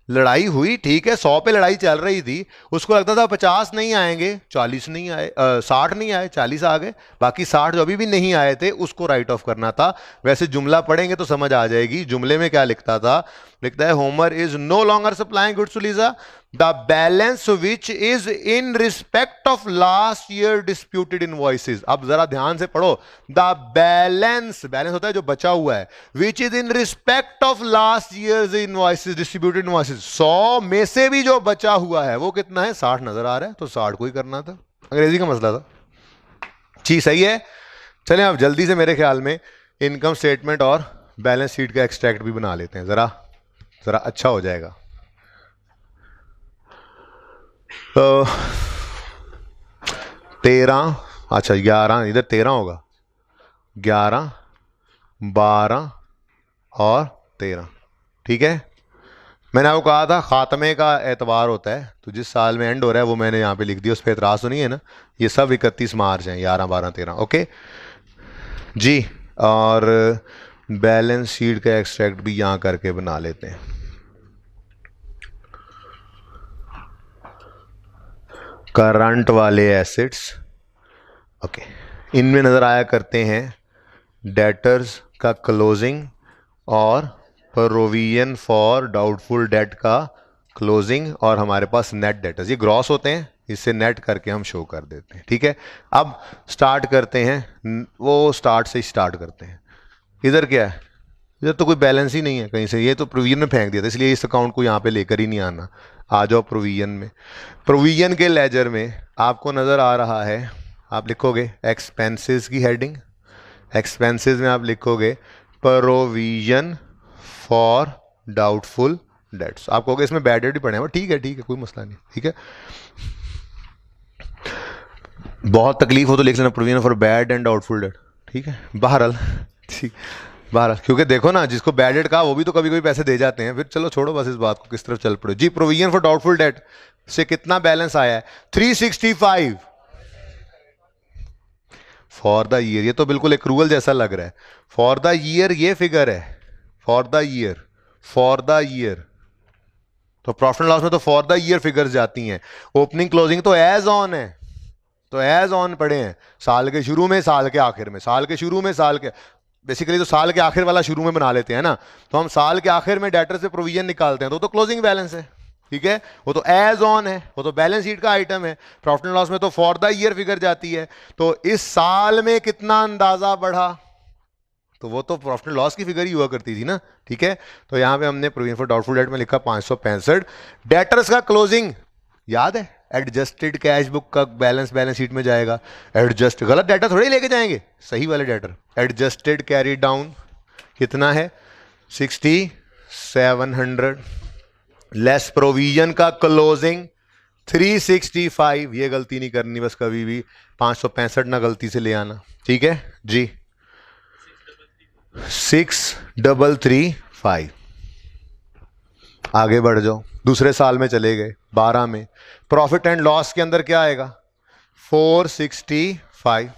लड़ाई हुई, ठीक है, 100 पे लड़ाई चल रही थी, उसको लगता था 50 नहीं आएंगे, 40 नहीं आए, 60 नहीं आए, 40 आ गए, बाकी 60 जो अभी भी नहीं आए थे उसको राइट ऑफ करना था। वैसे जुमला पढ़ेंगे तो समझ आ जाएगी, जुमले में क्या लिखता था, लिखता है Homer is no longer supplying goods to Lisa, the balance which is in respect of last year disputed invoices. अब जरा ध्यान से पढ़ो, द बैलेंस, बैलेंस होता है जो बचा हुआ है, विच is in respect of last year invoices, distributed invoices, 100 में से भी जो बचा हुआ है वो कितना है, 60 नजर आ रहा है, तो 60 को ही करना था, अंग्रेजी का मसला था। चीज सही है। चलें अब जल्दी से मेरे ख्याल में इनकम स्टेटमेंट और बैलेंस शीट का एक्सट्रैक्ट भी बना लेते हैं, जरा जरा अच्छा हो जाएगा। तो 13, अच्छा 11, इधर 13 होगा, 11, 12 और 13, ठीक है। मैंने आपको कहा था खात्मे का एतबार होता है, तो जिस साल में एंड हो रहा है वो मैंने यहाँ पे लिख दिया, उस पर एतराज़ तो नहीं है ना, ये सब 31 मार्च हैं, 11, 12, 13, ओके जी। और बैलेंस शीट का एक्सट्रैक्ट भी यहाँ करके बना लेते हैं। करंट वाले एसेट्स, ओके, इनमें नज़र आया करते हैं डेटर्स का क्लोजिंग और प्रोविजन फॉर डाउटफुल डेट का क्लोजिंग, और हमारे पास नेट डेटर्स, ये ग्रॉस होते हैं, इससे नेट करके हम शो कर देते हैं, ठीक है। अब स्टार्ट करते हैं, वो स्टार्ट से स्टार्ट करते हैं। इधर क्या है, इधर तो कोई बैलेंस ही नहीं है कहीं से, ये तो प्रोविजन में फेंक दिया था, इसलिए इस अकाउंट को यहाँ पे लेकर ही नहीं आना। आ जाओ प्रोविजन में, प्रोविजन के लेजर में आपको नज़र आ रहा है, आप लिखोगे एक्सपेंसेस की हेडिंग, एक्सपेंसेस में आप लिखोगे प्रोविजन फॉर डाउटफुल डेट्स। आप कहोगे इसमें बैड डेट भी पड़े हैं, ठीक है ठीक है, कोई मसला नहीं, ठीक है। बहुत तकलीफ हो तो लिख लेना provision for bad and doubtful debt, ठीक है। बहरहाल ठीक, बहरहाल क्योंकि देखो ना, जिसको बैड डेट कहा वो भी तो कभी कभी पैसे दे जाते हैं, फिर चलो छोड़ो बस इस बात को, किस तरफ चल पड़ो जी। प्रोविजन फॉर डाउटफुल डेट से कितना बैलेंस आया है, 365 फॉर द ईयर। ये तो बिल्कुल एक्रूवल जैसा लग रहा है, फॉर द ईयर ये फिगर है, for the year, for the year, तो प्रॉफिट एंड लॉस में तो फॉर द ईयर फिगर्स जाती हैं। ओपनिंग क्लोजिंग तो एज ऑन है, तो एज ऑन पड़े हैं, साल के शुरू में, साल के आखिर में, साल के शुरू में, साल के, बेसिकली तो साल के आखिर वाला शुरू में बना लेते हैं ना, तो हम साल के आखिर में डेटर से प्रोविजन निकालते हैं, तो क्लोजिंग बैलेंस है, ठीक है, वो तो एज ऑन है, वो तो बैलेंस शीट का आइटम है। प्रॉफिट एंड लॉस में तो फॉर द ईयर फिगर जाती है, तो इस साल में कितना अंदाजा बढ़ा, तो वो तो प्रॉफिट एंड लॉस की फिगर ही हुआ करती थी ना, ठीक है। तो यहां पे हमने प्रोविजन फॉर डाउटफुल डेट में लिखा 565। डेटर्स का क्लोजिंग याद है, एडजस्टेड कैश बुक का बैलेंस बैलेंस शीट में जाएगा, एडजस्ट, गलत डेटा थोड़ी लेके जाएंगे, सही वाले डेटर, एडजस्टेड कैरी डाउन कितना है 6700, लेस प्रोविजन का क्लोजिंग 365, ये गलती नहीं करनी बस कभी भी, 565 ना गलती से ले आना, ठीक है जी। 6335, आगे बढ़ जाओ, दूसरे साल में चले गए, 12 में प्रॉफिट एंड लॉस के अंदर क्या आएगा 465,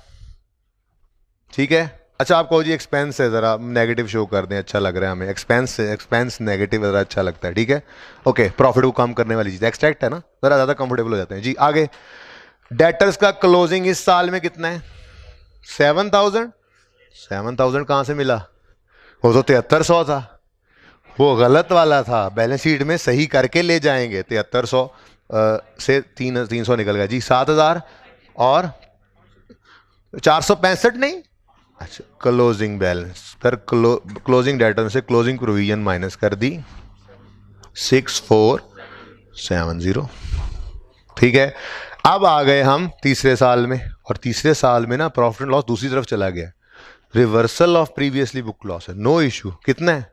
ठीक है, अच्छा आप कहो जी एक्सपेंस है, ज़रा नेगेटिव शो कर दें, अच्छा लग रहा है हमें, एक्सपेंस नेगेटिव ज़रा अच्छा लगता है, ठीक है। ओके, प्रॉफिट को कम करने वाली चीज़ एक्सट्रैक्ट है ना, ज़रा ज़्यादा कंफर्टेबल हो जाते हैं जी। आगे, डेटर्स का क्लोजिंग इस साल में कितना है? 7,000। 7,000 कहाँ से मिला? वो तो 7300 था, वो गलत वाला था, बैलेंस शीट में सही करके ले जाएंगे। 7300 से 300 निकल गया जी। 7,000 और 465 नहीं। अच्छा, क्लोजिंग बैलेंस फिर क्लोजिंग डेटर में से क्लोजिंग प्रोविजन माइनस कर दी 6470, ठीक है। अब आ गए हम तीसरे साल में, और तीसरे साल में ना प्रॉफिट एंड लॉस दूसरी तरफ चला गया, reversal of previously book loss है, नो इशू। कितना है?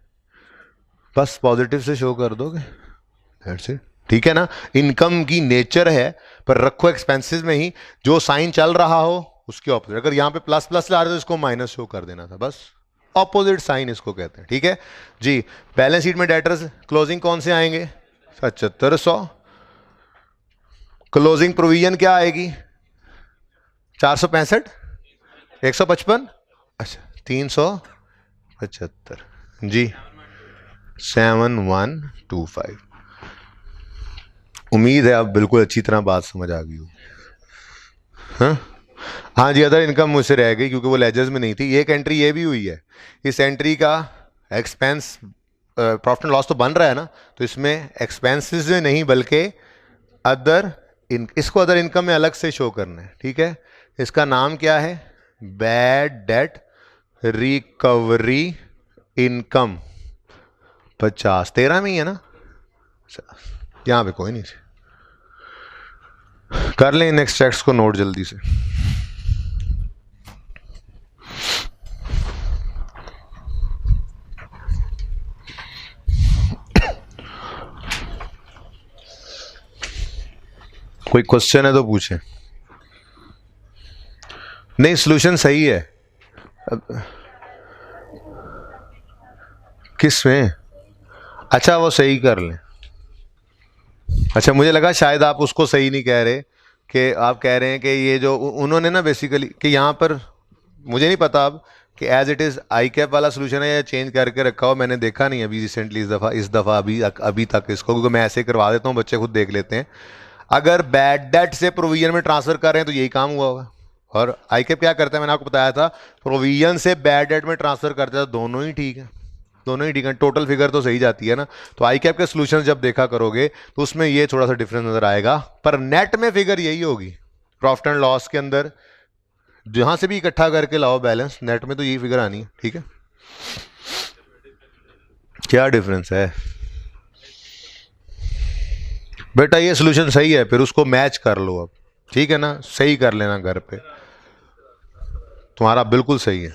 बस पॉजिटिव से शो कर दोगे, दैट्स इट, ठीक है ना। इनकम की नेचर है, पर रखो एक्सपेंसेस में ही, जो साइन चल रहा हो उसके ऑपोजिट। अगर यहां पे प्लस प्लस ला रहे हो तो इसको माइनस शो कर देना था, बस ऑपोजिट साइन इसको कहते हैं, ठीक है जी। बैलेंस शीट में डेटर्स क्लोजिंग कौन से आएंगे? 7500। क्लोजिंग प्रोविजन क्या आएगी? 465, 155, अच्छा 375 जी, 7125। उम्मीद है आप बिल्कुल अच्छी तरह बात समझ आ गई हो। हाँ हाँ जी, अदर इनकम मुझसे रह गई क्योंकि वो लेजर्स में नहीं थी। एक एंट्री ये भी हुई है, इस एंट्री का एक्सपेंस प्रॉफिट एंड लॉस तो बन रहा है ना, तो इसमें एक्सपेंसेस में नहीं बल्कि अदर इसको अदर इनकम में अलग से शो करना है, ठीक है। इसका नाम क्या है? Bad debt recovery income. 50 13 में ही है ना, यहां पे कोई नहीं। कर लें इन एक्सट्रैक्ट्स को नोट जल्दी से। कोई क्वेश्चन है तो पूछें। नहीं, सॉल्यूशन सही है। किस में? अच्छा वो सही कर लें। अच्छा मुझे लगा शायद आप उसको सही नहीं कह रहे, कि आप कह रहे हैं कि ये जो उन्होंने ना बेसिकली कि यहाँ पर मुझे नहीं पता अब कि as it is I cap वाला सोल्यूशन है या चेंज करके रखा हो, मैंने देखा नहीं अभी रिसेंटली इस दफ़ा अभी तक इसको, क्योंकि मैं ऐसे करवा देता हूँ, बच्चे खुद देख लेते हैं। अगर बैड डेट से प्रोविजन में ट्रांसफर कर रहे हैं तो यही काम हुआ होगा। और आई कैप क्या करता है, मैंने आपको बताया था, प्रोविजन से बैड डेट में ट्रांसफर करते हैं, दोनों ही ठीक है, दोनों ही ठीक है, टोटल फिगर तो सही जाती है ना। तो आई कैप के सोल्यूशन जब देखा करोगे तो उसमें ये थोड़ा सा डिफरेंस नजर आएगा, पर नेट में फिगर यही होगी। प्रॉफिट एंड लॉस के अंदर जहां से भी इकट्ठा करके लाओ बैलेंस, नेट में तो यही फिगर आनी है, ठीक है। क्या डिफरेंस है बेटा? ये सोल्यूशन सही है, फिर उसको मैच कर लो अब, ठीक है ना, सही कर लेना घर पे, तुम्हारा बिल्कुल सही है।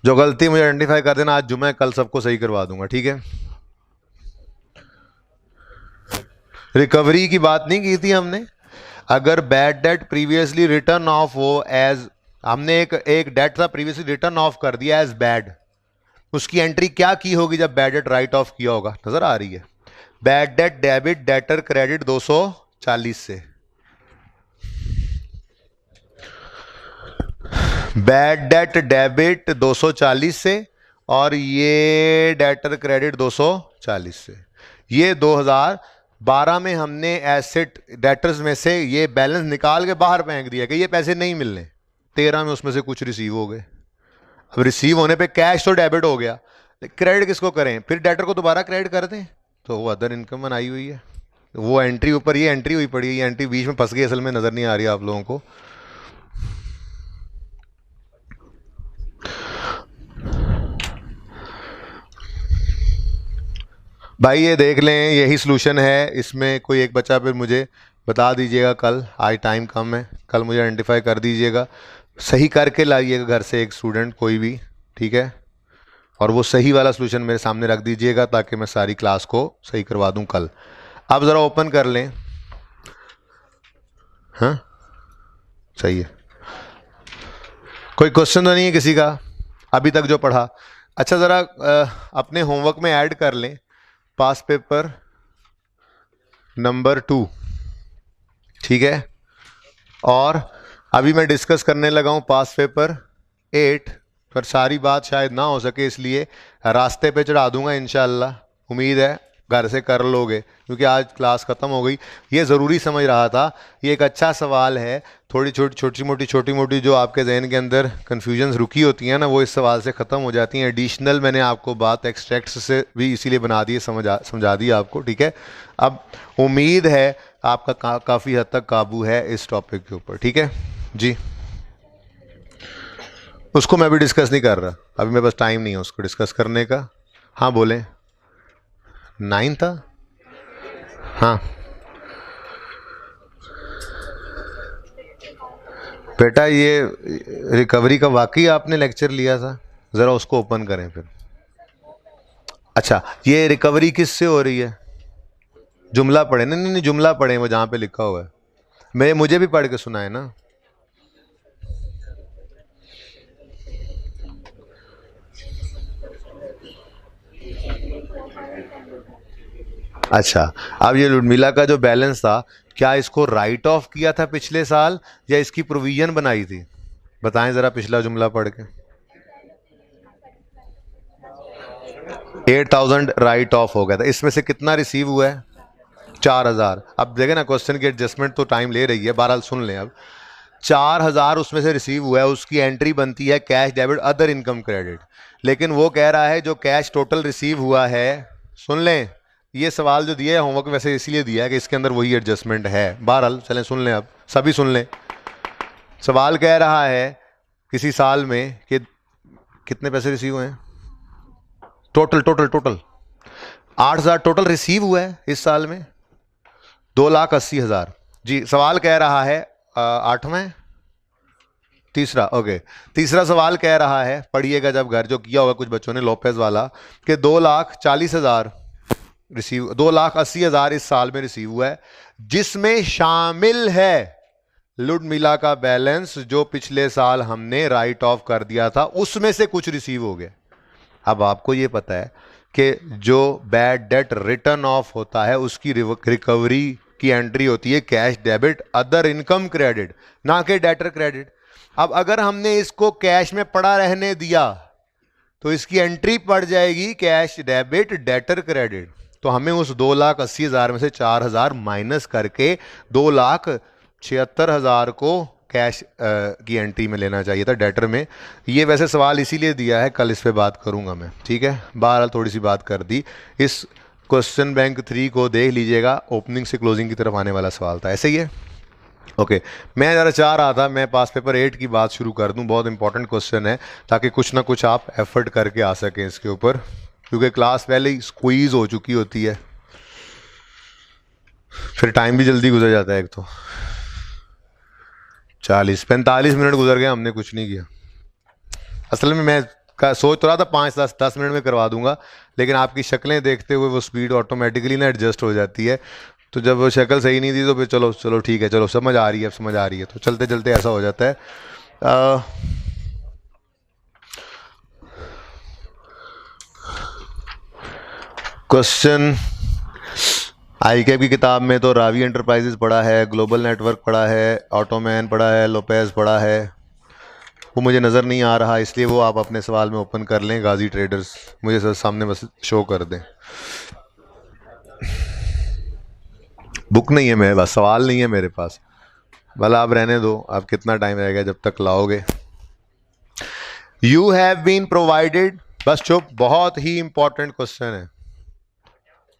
जो गलती मुझे आइडेंटिफाई कर देना, आज जुम्मे कल सबको सही करवा दूंगा, ठीक है। रिकवरी की बात नहीं की थी हमने? अगर bad debt previously return of हो एज, हमने एक डेट था प्रीवियसली रिटर्न ऑफ कर दिया एज बैड, उसकी एंट्री क्या की होगी जब बैड डेट राइट ऑफ किया होगा? नजर आ रही है? Bad debt debit debtor credit 240 से, बैड डेट डेबिट 240 से, और ये डेटर क्रेडिट 240 से। ये 2012 में हमने एसेट डेटर्स में से ये बैलेंस निकाल के बाहर फेंक दिया कि ये पैसे नहीं मिलने। 13 में उसमें से कुछ रिसीव हो गए। अब रिसीव होने पे कैश तो डेबिट हो गया, क्रेडिट किसको करें? फिर डेटर को दोबारा क्रेडिट कर दें, तो वो अदर इनकम बनाई हुई है। वो एंट्री ऊपर, ये एंट्री हुई पड़ी है, ये एंट्री बीच में फंस गई, असल में नजर नहीं आ रही आप लोगों को। भाई ये देख लें, यही सोल्यूशन है। इसमें कोई एक बच्चा फिर मुझे बता दीजिएगा कल, आज टाइम कम है, कल मुझे आइडेंटिफाई कर दीजिएगा, सही करके लाइएगा घर से एक स्टूडेंट कोई भी, ठीक है। और वो सही वाला सोल्यूशन मेरे सामने रख दीजिएगा ताकि मैं सारी क्लास को सही करवा दूं कल। अब ज़रा ओपन कर लें। हाँ सही है, कोई क्वेश्चन तो नहीं है किसी का अभी तक जो पढ़ा? अच्छा ज़रा अपने होमवर्क में ऐड कर लें पास पेपर नंबर 2, ठीक है। और अभी मैं डिस्कस करने लगा हूं पास पेपर 8, पर सारी बात शायद ना हो सके, इसलिए रास्ते पे चढ़ा दूंगा इंशाल्लाह। उम्मीद है घर से कर लोगे, क्योंकि आज क्लास ख़त्म हो गई। ये ज़रूरी समझ रहा था, ये एक अच्छा सवाल है। थोड़ी छोटी मोटी जो आपके जहन के अंदर कन्फ्यूजन्स रुकी होती हैं ना, वो इस सवाल से ख़त्म हो जाती हैं। एडिशनल मैंने आपको बात एक्सट्रैक्ट्स से भी इसीलिए बना दी, समझा दी आपको, ठीक है। अब उम्मीद है आपका काफ़ी हद तक काबू है इस टॉपिक के ऊपर, ठीक है जी। उसको मैं भी डिस्कस नहीं कर रहा, अभी मेरे पास टाइम नहीं है उसको डिस्कस करने का। हाँ बोलें। 9 था। हाँ बेटा, ये रिकवरी का वाकई आपने लेक्चर लिया था, ज़रा उसको ओपन करें फिर। अच्छा, ये रिकवरी किससे हो रही है? जुमला पढ़े? नहीं नहीं नहीं, जुमला पढ़े वो जहाँ पे लिखा हुआ है। मुझे भी पढ़ के सुनाए ना। अच्छा, अब ये लुडमिला का जो बैलेंस था, क्या इसको राइट ऑफ किया था पिछले साल या इसकी प्रोविजन बनाई थी? बताएं ज़रा पिछला जुमला पढ़ के। 8,000 राइट ऑफ हो गया था, इसमें से कितना रिसीव हुआ है? 4,000। अब देखें ना, क्वेश्चन की एडजस्टमेंट तो टाइम ले रही है, बहरहाल सुन लें। अब 4,000 उसमें से रिसीव हुआ है, उसकी एंट्री बनती है cash debit other income credit. लेकिन वो कह रहा है जो कैश टोटल रिसीव हुआ है, सुन लें, ये सवाल जो दिया है होमवर्क वैसे इसलिए दिया है कि इसके अंदर वही एडजस्टमेंट है। बहरहाल चलें सुन लें, अब सभी सुन लें। सवाल कह रहा है किसी साल में कि कितने पैसे रिसीव हुए हैं, total total total 8,000 total receive हुआ है इस साल में, 2,80,000। जी, सवाल कह रहा है 8वां तीसरा, ओके, तीसरा सवाल कह रहा है, पढ़िएगा जब घर, जो किया होगा कुछ बच्चों ने लोपेज वाला, कि 2,40,000 रिसीव, 2,80,000 इस साल में रिसीव हुआ है, जिसमें शामिल है लुडमिला का बैलेंस जो पिछले साल हमने राइट ऑफ कर दिया था, उसमें से कुछ रिसीव हो गया। अब आपको ये पता है कि जो बैड डेट रिटर्न ऑफ होता है उसकी रिकवरी की एंट्री होती है cash debit other income credit, ना कि डेटर क्रेडिट। अब अगर हमने इसको कैश में पड़ा रहने दिया तो इसकी एंट्री पड़ जाएगी कैश डेबिट डेटर क्रेडिट। तो हमें उस 2,80,000 में से 4,000 माइनस करके 2,76,000 को कैश की एंट्री में लेना चाहिए था, डेटर में। ये वैसे सवाल इसीलिए दिया है, कल इस पे बात करूंगा मैं, ठीक है। बहरहाल थोड़ी सी बात कर दी। इस क्वेश्चन बैंक 3 को देख लीजिएगा, ओपनिंग से क्लोजिंग की तरफ आने वाला सवाल था, ऐसे ही है। ओके, मैं ज़रा चाह रहा था मैं पास पेपर 8 की बात शुरू कर दूं, बहुत इंपॉर्टेंट क्वेश्चन है, ताकि कुछ ना कुछ आप एफर्ट करके आ सकें इसके ऊपर, क्योंकि क्लास पहले ही स्क्वीज हो चुकी होती है, फिर टाइम भी जल्दी गुजर जाता है। एक तो 45 मिनट गुजर गए, हमने कुछ नहीं किया। असल में मैं सोच तो रहा था 5-10 मिनट में करवा दूंगा, लेकिन आपकी शक्लें देखते हुए वो स्पीड ऑटोमेटिकली ना एडजस्ट हो जाती है। तो जब वो शक्ल सही नहीं थी तो फिर चलो ठीक है, चलो समझ आ रही है, अब समझ आ रही है, तो चलते चलते ऐसा हो जाता है। क्वेश्चन आईकैप की किताब में तो रावी एंटरप्राइजेज पढ़ा है, ग्लोबल नेटवर्क पढ़ा है, ऑटोमैन पढ़ा है, लोपेज पढ़ा है, वो मुझे नज़र नहीं आ रहा, इसलिए वो आप अपने सवाल में ओपन कर लें। गाजी ट्रेडर्स मुझे सर सामने बस शो कर दें। बुक नहीं है मेरे पास, सवाल नहीं है मेरे पास, भला आप रहने दो, आप कितना टाइम रहेगा जब तक लाओगे। यू हैव बीन प्रोवाइडेड, बस चुप, बहुत ही इंपॉर्टेंट क्वेश्चन है।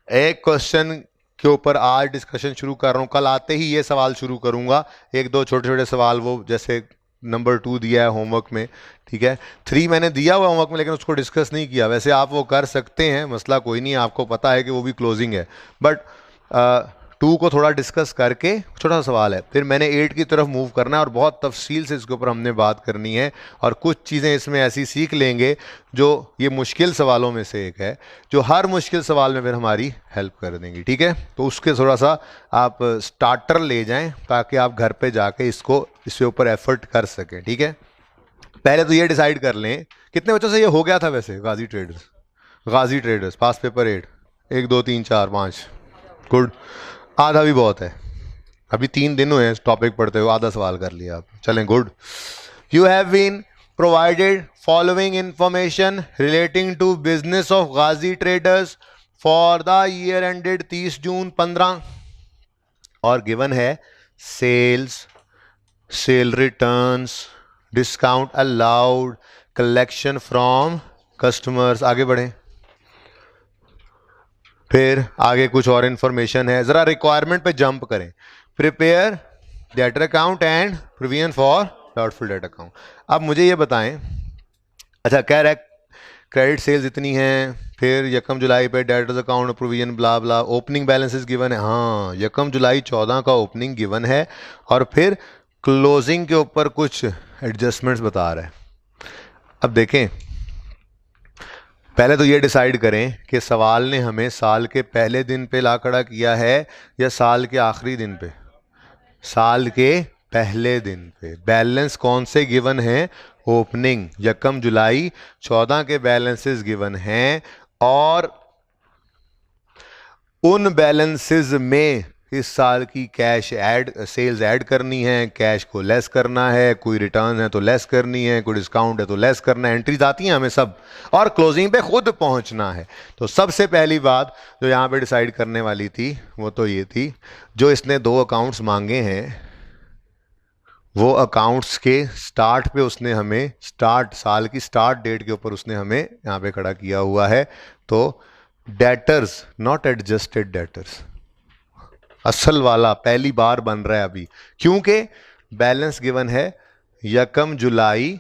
एक क्वेश्चन के ऊपर आज डिस्कशन शुरू कर रहा हूँ, कल आते ही ये सवाल शुरू करूंगा। एक दो छोटे छोटे सवाल वो जैसे नंबर 2 दिया है होमवर्क में, ठीक है। 3 मैंने दिया हुआ होमवर्क में, लेकिन उसको डिस्कस नहीं किया। वैसे आप वो कर सकते हैं, मसला कोई नहीं है, आपको पता है कि वो भी क्लोजिंग है, बट 2 को थोड़ा डिस्कस करके छोटा सा सवाल है, फिर मैंने 8 की तरफ मूव करना है और बहुत तफसील से इसके ऊपर हमने बात करनी है, और कुछ चीज़ें इसमें ऐसी सीख लेंगे जो ये मुश्किल सवालों में से एक है, जो हर मुश्किल सवाल में फिर हमारी हेल्प कर देंगी, ठीक है। तो उसके थोड़ा सा आप स्टार्टर ले जाएं ताकि आप घर पे जाके इसके ऊपर एफर्ट कर सकें, ठीक है। पहले तो ये डिसाइड कर लें कितने बच्चों से ये हो गया था वैसे गाजी ट्रेडर्स पास पेपर 8, 1 2 3 4 5, गुड। आधा भी बहुत है, अभी 3 दिन हुए हैं टॉपिक पढ़ते हुए, आधा सवाल कर लिया आप, चलें, good. You have been provided following information relating to business of Ghazi Traders for the year ended 30 June 15 और गिवन है sales, sale returns, discount allowed, collection from customers. आगे बढ़ें, फिर आगे कुछ और इंफॉर्मेशन है, जरा रिक्वायरमेंट पे जंप करें। Prepare debtor account and provision for doubtful debt account. अब मुझे ये बताएं, अच्छा कह रहा है क्रेडिट सेल्स इतनी हैं, फिर यकम जुलाई पे डेटर्स अकाउंट प्रोविजन ब्ला ब्ला, ओपनिंग बैलेंसेस गिवन है। हाँ, यकम जुलाई 14 का ओपनिंग गिवन है और फिर क्लोजिंग के ऊपर कुछ एडजस्टमेंट्स बता रहा है। अब देखें, पहले तो ये डिसाइड करें कि सवाल ने हमें साल के पहले दिन पे ला खड़ा किया है या साल के आखिरी दिन पे। साल के पहले दिन पे। बैलेंस कौन से गिवन हैं? ओपनिंग यकम जुलाई 14 के बैलेंसेस गिवन हैं और उन बैलेंसेस में इस साल की कैश ऐड सेल्स ऐड करनी है, कैश को लेस करना है, कोई रिटर्न है तो लेस करनी है, कोई डिस्काउंट है तो लेस करना है, एंट्रीज आती हैं हमें सब, और क्लोजिंग पे खुद पहुंचना है। तो सबसे पहली बात जो यहाँ पे डिसाइड करने वाली थी वो तो ये थी, जो इसने 2 अकाउंट्स मांगे हैं वो अकाउंट्स के स्टार्ट पे उसने हमें साल की स्टार्ट डेट के ऊपर उसने हमें यहाँ पे खड़ा किया हुआ है। तो डेटर्स नॉट एडजस्टेड डेटर्स, असल वाला पहली बार बन रहा है अभी, क्योंकि बैलेंस गिवन है यकम जुलाई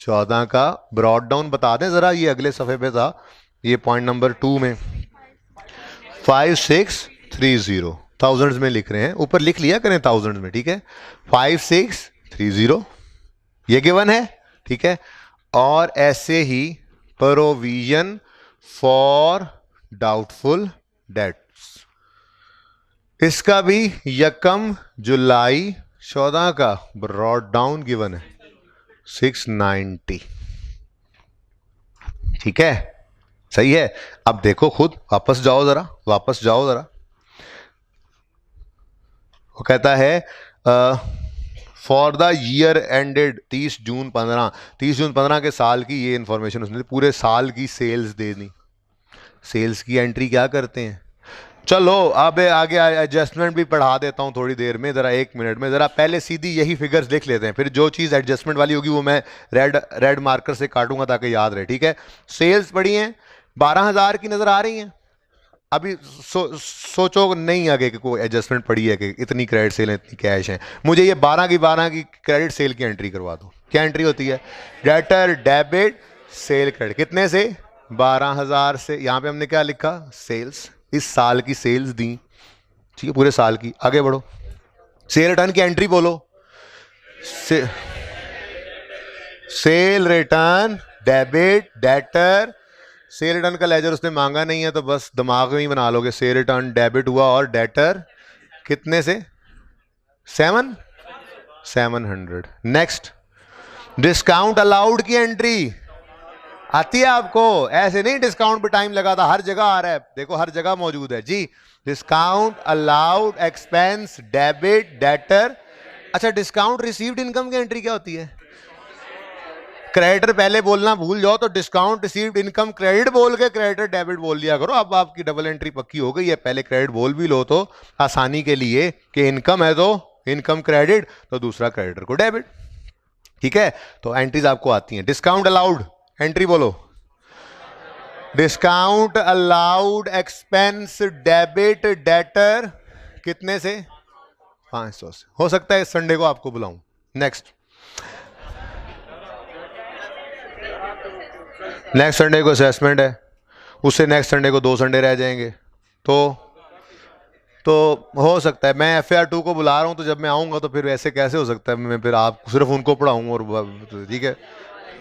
14 का। ब्रॉड डाउन बता दें ज़रा, ये अगले सफ़े पे था, ये पॉइंट नंबर 2 में 5630 थाउजेंड्स में लिख रहे हैं, ऊपर लिख लिया करें थाउजेंड्स में, ठीक है। 5630 ये गिवन है, ठीक है। और ऐसे ही प्रोविजन फॉर डाउटफुल डेट्स, इसका भी यकम जुलाई 14 का ब्रॉड डाउन गिवन है 690, ठीक है, सही है। अब देखो खुद, वापस जाओ जरा, वो कहता है for the year ended 30 June 15 के साल की ये इंफॉर्मेशन उसने पूरे साल की सेल्स दे दी। सेल्स की एंट्री क्या करते हैं? चलो अब आगे एडजस्टमेंट भी पढ़ा देता हूँ थोड़ी देर में, ज़रा 1 मिनट में, ज़रा पहले सीधी यही फिगर्स लिख लेते हैं, फिर जो चीज़ एडजस्टमेंट वाली होगी वो मैं रेड मार्कर से काटूंगा ताकि याद रहे, ठीक है। सेल्स पड़ी हैं 12,000 की नज़र आ रही हैं। अभी सोचो नहीं आगे कि कोई एडजस्टमेंट पड़ी है कि इतनी क्रेडिट सेल है, इतनी कैश है, मुझे ये 12 की क्रेडिट सेल की एंट्री करवा दो। क्या एंट्री होती है? डेटर डेबिट सेल क्रेडिट, कितने से? 12,000 से। यहाँ पे हमने क्या लिखा? सेल्स, इस साल की सेल्स दी, ठीक है, पूरे साल की। आगे बढ़ो, सेल रिटर्न की एंट्री बोलो। Cell return debit debtor, cell return का लेजर उसने मांगा नहीं है तो बस दिमाग में ही बना लोगे, सेल रिटर्न डेबिट हुआ और डेटर कितने से? 700। नेक्स्ट, डिस्काउंट अलाउड की एंट्री आती है आपको? ऐसे नहीं डिस्काउंट पे टाइम लगा था, हर जगह आ रहा है, देखो हर जगह मौजूद है जी। Discount allowed expense debit debtor. अच्छा, डिस्काउंट रिसीव्ड इनकम की एंट्री क्या होती है? क्रेडिटर पहले बोलना भूल जाओ तो डिस्काउंट रिसीव्ड इनकम क्रेडिट बोल के क्रेडिटर डेबिट बोल लिया करो। अब आपकी डबल एंट्री पक्की हो गई है, पहले क्रेडिट बोल भी लो तो आसानी के लिए कि इनकम है तो इनकम क्रेडिट, तो दूसरा क्रेडिटर को डेबिट, ठीक है। तो एंट्रीज आपको आती हैं। डिस्काउंट अलाउड एंट्री बोलो। Discount allowed expense debit debtor कितने से? 500 से। हो सकता है इस संडे को आपको बुलाऊं। नेक्स्ट संडे को असेसमेंट है, उससे नेक्स्ट संडे को 2 संडे रह जाएंगे, तो हो सकता है मैं FAR 2 को बुला रहा हूं, तो जब मैं आऊंगा तो फिर वैसे कैसे हो सकता है मैं फिर आप सिर्फ उनको पढ़ाऊंगा और ठीक है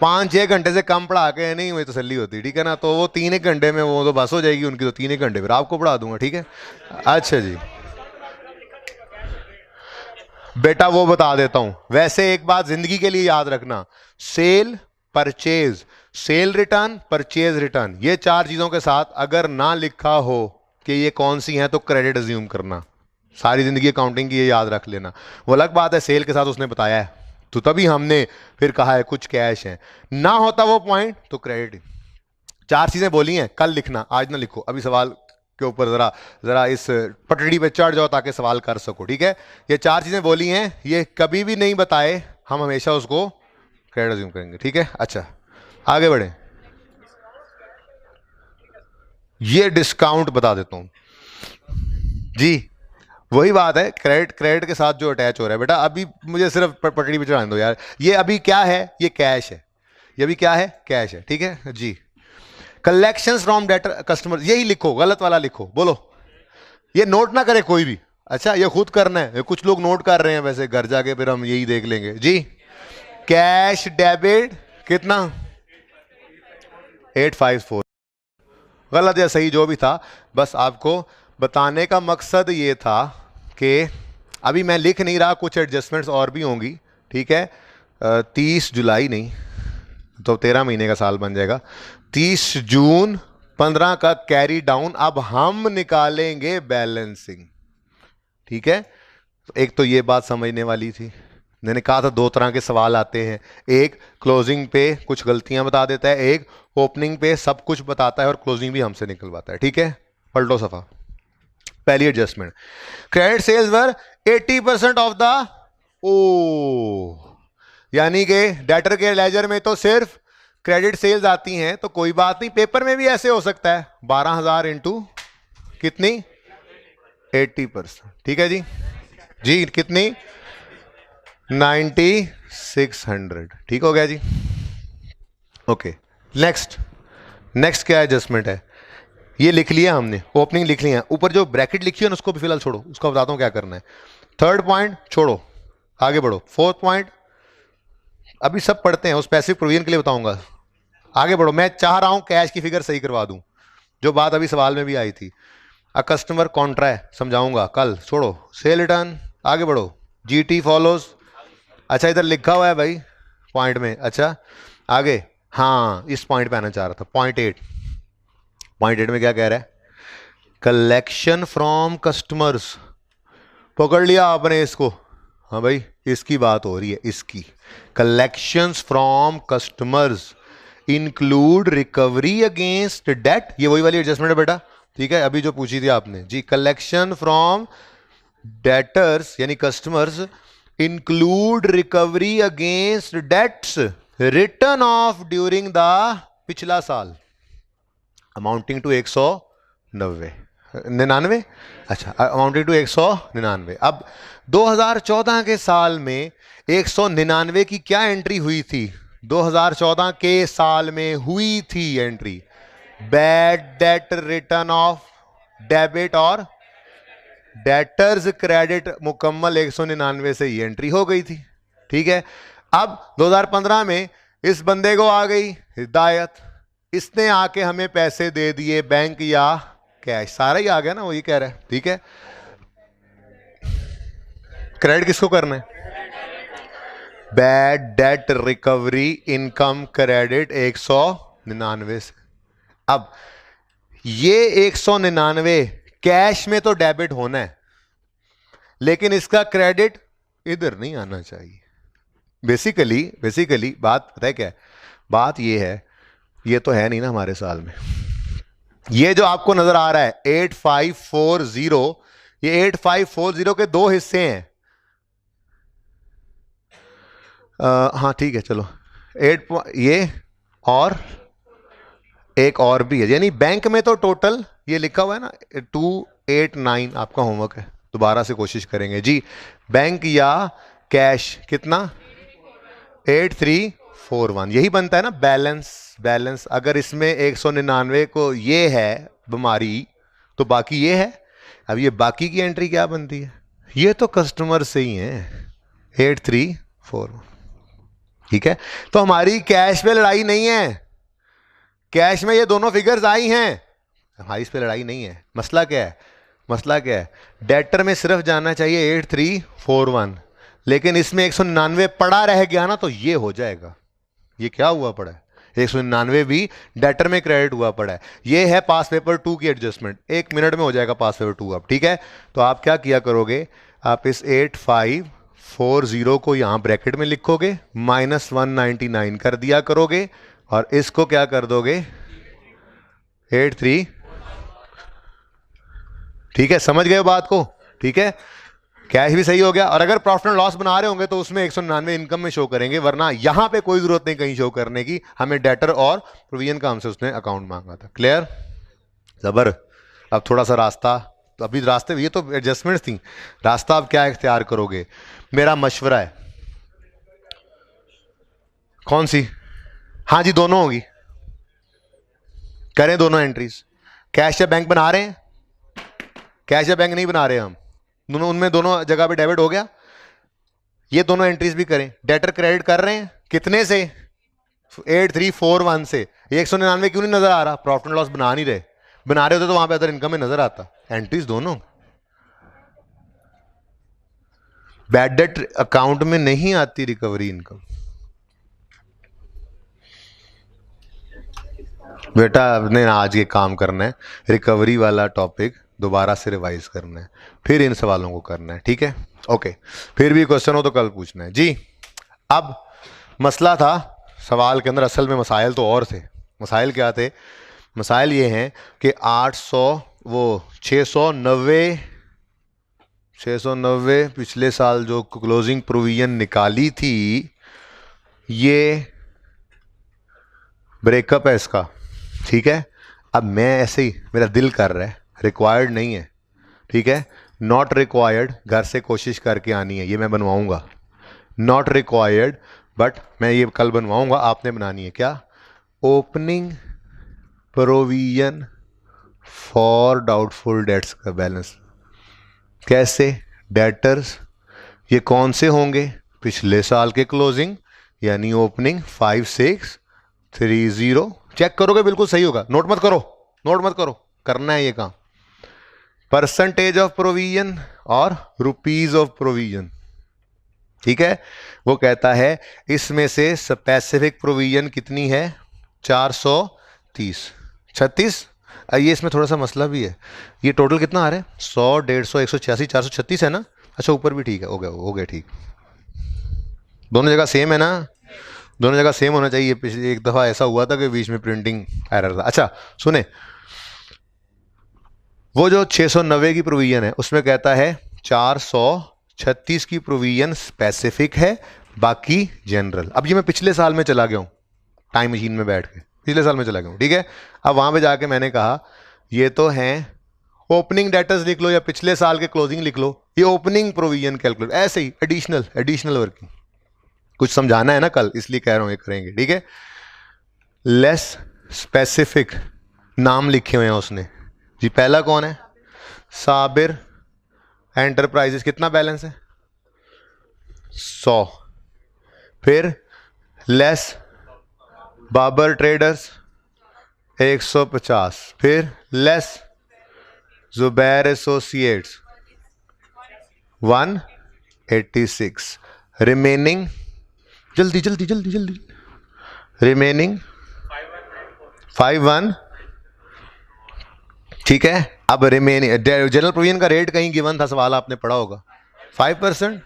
5-6 घंटे से कम पढ़ा के नहीं हुई तसल्ली होती, ठीक है ना। तो वो 3-1 घंटे में वो तो बस हो जाएगी उनकी, तो 3-1 घंटे फिर आपको पढ़ा दूंगा, ठीक है। अच्छा जी बेटा, वो बता देता हूं। वैसे एक बात जिंदगी के लिए याद रखना, cell purchase, cell return, purchase return, ये 4 चीजों के साथ अगर ना लिखा हो कि ये कौन सी हैं तो क्रेडिट अज्यूम करना। सारी जिंदगी अकाउंटिंग की ये याद रख लेना। वो अलग बात है सेल के साथ उसने बताया है, तो तभी हमने फिर कहा है कुछ कैश है। ना होता वो पॉइंट तो क्रेडिट। 4 चीजें बोली हैं, कल लिखना, आज ना लिखो। अभी सवाल के ऊपर जरा जरा इस पटड़ी पे चढ़ जाओ ताकि सवाल कर सको, ठीक है। ये 4 चीजें बोली हैं, ये कभी भी नहीं बताए, हम हमेशा उसको क्रेडिट अज्यूम करेंगे, ठीक है। अच्छा आगे बढ़े। ये डिस्काउंट बता देता हूं जी, वही बात है, क्रेडिट क्रेडिट के साथ जो अटैच हो रहा है। बेटा अभी मुझे सिर्फ पटड़ी पे चढ़ाने दो यार। ये अभी क्या है, ये कैश है, ये अभी क्या है, कैश है, ठीक है जी। कलेक्शंस फ्रॉम डेटर कस्टमर, यही लिखो, गलत वाला लिखो, बोलो। ये नोट ना करे कोई भी, अच्छा ये खुद करना है। कुछ लोग नोट कर रहे हैं, वैसे घर जाके फिर हम यही देख लेंगे जी। कैश डेबिट कितना, 854, गलत या सही जो भी था, बस आपको बताने का मकसद ये था कि अभी मैं लिख नहीं रहा, कुछ एडजस्टमेंट्स और भी होंगी, ठीक है। 30 जुलाई नहीं तो 13 महीने का साल बन जाएगा। 30 जून 15 का कैरी डाउन, अब हम निकालेंगे बैलेंसिंग, ठीक है। एक तो ये बात समझने वाली थी, मैंने कहा था 2 तरह के सवाल आते हैं, एक क्लोजिंग पे कुछ गलतियां बता देता है, एक ओपनिंग पे सब कुछ बताता है और क्लोजिंग भी हमसे निकलवाता है, ठीक है। पलटो सफा। पहली adjustment, credit sales were 80% of the, ओ यानी कि डेटर के लेजर में तो सिर्फ क्रेडिट सेल्स आती हैं, तो कोई बात नहीं, पेपर में भी ऐसे हो सकता है, 12,000 इंटू कितनी, 80%, ठीक है जी। जी कितनी, 9600, ठीक हो गया जी। ओके नेक्स्ट, नेक्स्ट क्या एडजस्टमेंट है, ये लिख लिया हमने, ओपनिंग लिख लिया, ऊपर जो ब्रैकेट लिखी है ना उसको भी फिलहाल छोड़ो, उसको बताता हूं क्या करना है। 3rd पॉइंट छोड़ो, आगे बढ़ो। 4th पॉइंट अभी सब पढ़ते हैं, उस पैसिव प्रोविजन के लिए बताऊंगा, आगे बढ़ो। मैं चाह रहा हूं कैश की फिगर सही करवा दूं, जो बात अभी सवाल में भी आई थी। अ कस्टमर कॉन्ट्रैक्ट समझाऊंगा कल, छोड़ो। सेल रिटर्न, आगे बढ़ो। जीटी फॉलोज, अच्छा इधर लिखा हुआ है भाई पॉइंट में, अच्छा आगे, हाँ इस पॉइंट पे आना चाह रहा था, पॉइंट 8 में क्या कह रहा है, कलेक्शन फ्रॉम कस्टमर्स, पकड़ लिया आपने इसको, हाँ भाई इसकी बात हो रही है, इसकी। Collections from customers include recovery against debt, ये वही वाली एडजस्टमेंट है बेटा, ठीक है, अभी जो पूछी थी आपने जी। कलेक्शन फ्रॉम डेटर्स यानी customers include recovery against debts written off during the पिछला साल अमाउंटिंग टू 199, अच्छा अमाउंटिंग टू 199। अब 2014 के साल में 199 की क्या एंट्री हुई थी, 2014 के साल में हुई थी entry, bad debt written off debit और डेटर्स क्रेडिट मुकम्मल 199 से ही एंट्री हो गई थी, ठीक है। अब 2015 में इस बंदे को आ गई हिदायत, इसने आके हमें पैसे दे दिए बैंक या कैश, सारा ही आ गया ना, वो ये कह रहा है, ठीक है। क्रेडिट किसको करना है, bad debt recovery income credit 199 से। अब ये 199 कैश में तो डेबिट होना है, लेकिन इसका क्रेडिट इधर नहीं आना चाहिए। बेसिकली बात पता है क्या है, बात ये है, ये तो है नहीं ना हमारे साल में, ये जो आपको नजर आ रहा है 8540, ये 8540 के 2 हिस्से हैं, हाँ ठीक है चलो, 8 ये और एक और भी है, यानी बैंक में तो टोटल ये लिखा हुआ है ना 289, आपका होमवर्क है, दोबारा से कोशिश करेंगे जी। बैंक या कैश कितना, 8341, यही बनता है ना बैलेंस। बैलेंस अगर इसमें 199 को ये है बीमारी तो बाकी ये है, अब ये बाकी की एंट्री क्या बनती है, ये तो कस्टमर से ही है 8341, ठीक है। तो हमारी कैश पे लड़ाई नहीं है, कैश में ये दोनों फिगर्स आई हैं, हमारी इस पे लड़ाई नहीं है। मसला क्या है, मसला क्या है, डेटर में सिर्फ जाना चाहिए 8341, लेकिन इसमें 199 पड़ा रह गया ना तो ये हो जाएगा, ये क्या हुआ पड़ा है, 199 भी डेटर में क्रेडिट हुआ पड़ा है। ये है पास पेपर 2 की एडजस्टमेंट, 1 मिनट में हो जाएगा पास पेपर 2 अब, ठीक है। तो आप क्या किया करोगे, आप इस 40 को यहां ब्रैकेट में लिखोगे, -199 कर दिया करोगे और इसको क्या कर दोगे 83। ठीक है, समझ गए बात को? ठीक है, कैश भी सही हो गया। और अगर प्रॉफिट एंड लॉस बना रहे होंगे तो उसमें 199 इनकम में शो करेंगे, वरना यहां पे कोई जरूरत नहीं कहीं शो करने की। हमें डेटर और प्रोविजन का हमसे उसने अकाउंट मांगा था। क्लियर? जबर। अब थोड़ा सा रास्ता, तो अभी रास्ते, ये तो एडजस्टमेंट्स थी, रास्ता अब क्या इख्तियार करोगे? मेरा मशवरा है। कौन सी? हाँ जी, दोनों होगी, करें दोनों एंट्रीज। कैश या बैंक बना रहे हैं? कैश या बैंक नहीं बना रहे हम, दोनों, उनमें दोनों जगह पे डेबिट हो गया। ये दोनों एंट्रीज भी करें। डेटर क्रेडिट कर रहे हैं कितने से? 8341 से। ये 199 क्यों नहीं नजर आ रहा? प्रॉफिट एंड लॉस बना नहीं रहे। बना रहे होते तो वहां पे अदर इनकम में नजर आता। एंट्रीज दोनों। बैड डेट अकाउंट में नहीं आती रिकवरी इनकम। बेटा आपने आज ये काम करना है, रिकवरी वाला टॉपिक दोबारा से रिवाइज करना है, फिर इन सवालों को करना है। ठीक है, ओके। फिर भी क्वेश्चन हो तो कल पूछना है जी। अब मसला था सवाल के अंदर, असल में मसाइल तो और थे। मसाइल क्या थे? मसाइल ये हैं कि 690 पिछले साल जो क्लोजिंग प्रोविजन निकाली थी, ये ब्रेकअप है इसका। ठीक है, अब मैं ऐसे ही, मेरा दिल कर रहा है, रिक्वायर्ड नहीं है। ठीक है, नॉट रिक्वायर्ड, घर से कोशिश करके आनी है, ये मैं बनवाऊंगा। नॉट रिक्वायर्ड, बट मैं ये कल बनवाऊंगा, आपने बनानी है। क्या? Opening provision for doubtful dates का बैलेंस। कैसे? डेटर्स ये कौन से होंगे? पिछले साल के क्लोजिंग, यानी ओपनिंग 5630। चेक करोगे बिल्कुल सही होगा। नोट मत करो, नोट मत करो, करना है ये काम। परसेंटेज ऑफ प्रोविजन और रुपीज ऑफ प्रोविजन। ठीक है, वो कहता है इसमें से स्पेसिफिक प्रोविजन कितनी है? 430। 36। ये इसमें थोड़ा सा मसला भी है। ये टोटल कितना आ रहा है? 100, 150, 186, 436 है ना? अच्छा, ऊपर भी ठीक है, हो गया ठीक। दोनों जगह सेम है ना? दोनों जगह सेम होना चाहिए। पिछले एक दफ़ा ऐसा हुआ था कि बीच में प्रिंटिंग एरर था। अच्छा सुने, वो जो 690 की प्रोविजन है उसमें कहता है 436 की प्रोविजन स्पेसिफिक है, बाकी जनरल। अब ये मैं पिछले साल में चला गया हूँ, टाइम मशीन में बैठ के पिछले साल में चला गया हूँ। ठीक है, अब वहाँ पे जाके मैंने कहा ये तो हैं ओपनिंग डेटर्स लिख लो या पिछले साल के क्लोजिंग लिख लो, ये ओपनिंग प्रोविजन कैलकुलेट, ऐसे ही एडिशनल वर्किंग। कुछ समझाना है ना कल, इसलिए कह रहा हूँ ये करेंगे। ठीक है, लेस स्पेसिफिक नाम लिखे हुए हैं उसने जी। पहला कौन है? साबिर एंटरप्राइजेस। कितना बैलेंस है? 100। फिर लेस बाबर ट्रेडर्स 150। फिर लेस जुबैर एसोसिएट्स 186। रिमेनिंग जल्दी रिमेनिंग 51। ठीक है, अब रिमेनिंग जनरल प्रोविजन का रेट कहीं गिवन था, सवाल आपने पढ़ा होगा, 5%।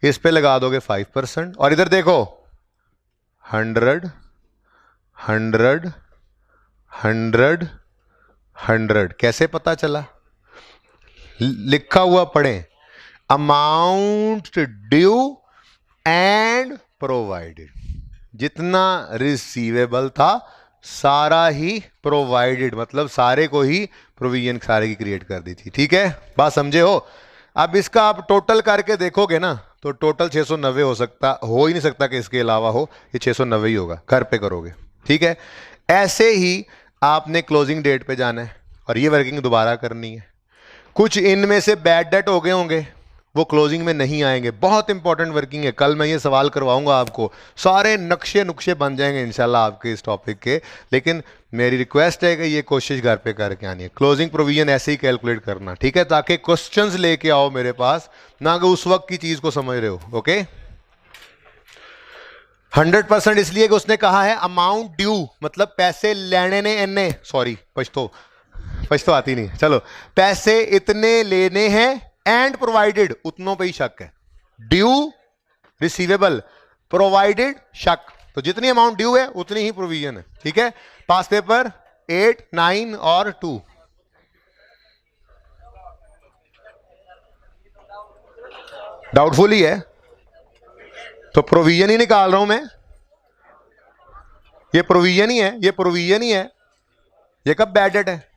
इस पे लगा दोगे 5%। और इधर देखो 100 100 100 100। कैसे पता चला? लिखा हुआ पढ़ें, अमाउंट ड्यू एंड प्रोवाइडेड। जितना रिसीवेबल था सारा ही प्रोवाइडेड, मतलब सारे को ही प्रोविजन सारे की क्रिएट कर दी थी। ठीक है, बात समझे हो? अब इसका आप टोटल करके देखोगे ना तो टोटल 690 हो ही नहीं सकता कि इसके अलावा हो, ये 690 ही होगा। घर पे करोगे। ठीक है, ऐसे ही आपने क्लोजिंग डेट पे जाना है और ये वर्किंग दोबारा करनी है। कुछ इनमें से बैड डेट हो गए होंगे, वो क्लोजिंग में नहीं आएंगे। बहुत इंपॉर्टेंट वर्किंग है, कल मैं ये सवाल करवाऊंगा आपको, सारे नक्शे नुक्शे बन जाएंगे इंशाल्लाह आपके इस टॉपिक के। लेकिन मेरी रिक्वेस्ट है कि ये कोशिश घर पे करके आनी है। क्लोजिंग प्रोविजन ऐसे ही कैलकुलेट करना, ठीक है, ताकि क्वेश्चंस लेके आओ मेरे पास, ना कि उस वक्त की चीज को समझ रहे हो। ओके, 100% इसलिए कि उसने कहा है अमाउंट ड्यू, मतलब पैसे लेने ने एने, सॉरी पछतो आती नहीं, चलो, पैसे इतने लेने हैं एंड प्रोवाइडेड, उतनों पे ही शक है। ड्यू रिसीवेबल, प्रोवाइडेड शक, तो जितनी अमाउंट ड्यू है उतनी ही प्रोविजन है, ठीक है। पास पेपर 8, 9 और 2। डाउटफुल ही है तो प्रोविजन ही निकाल रहा हूं मैं, ये प्रोविजन ही है, ये प्रोविजन ही है, ये कब बैड डेट है?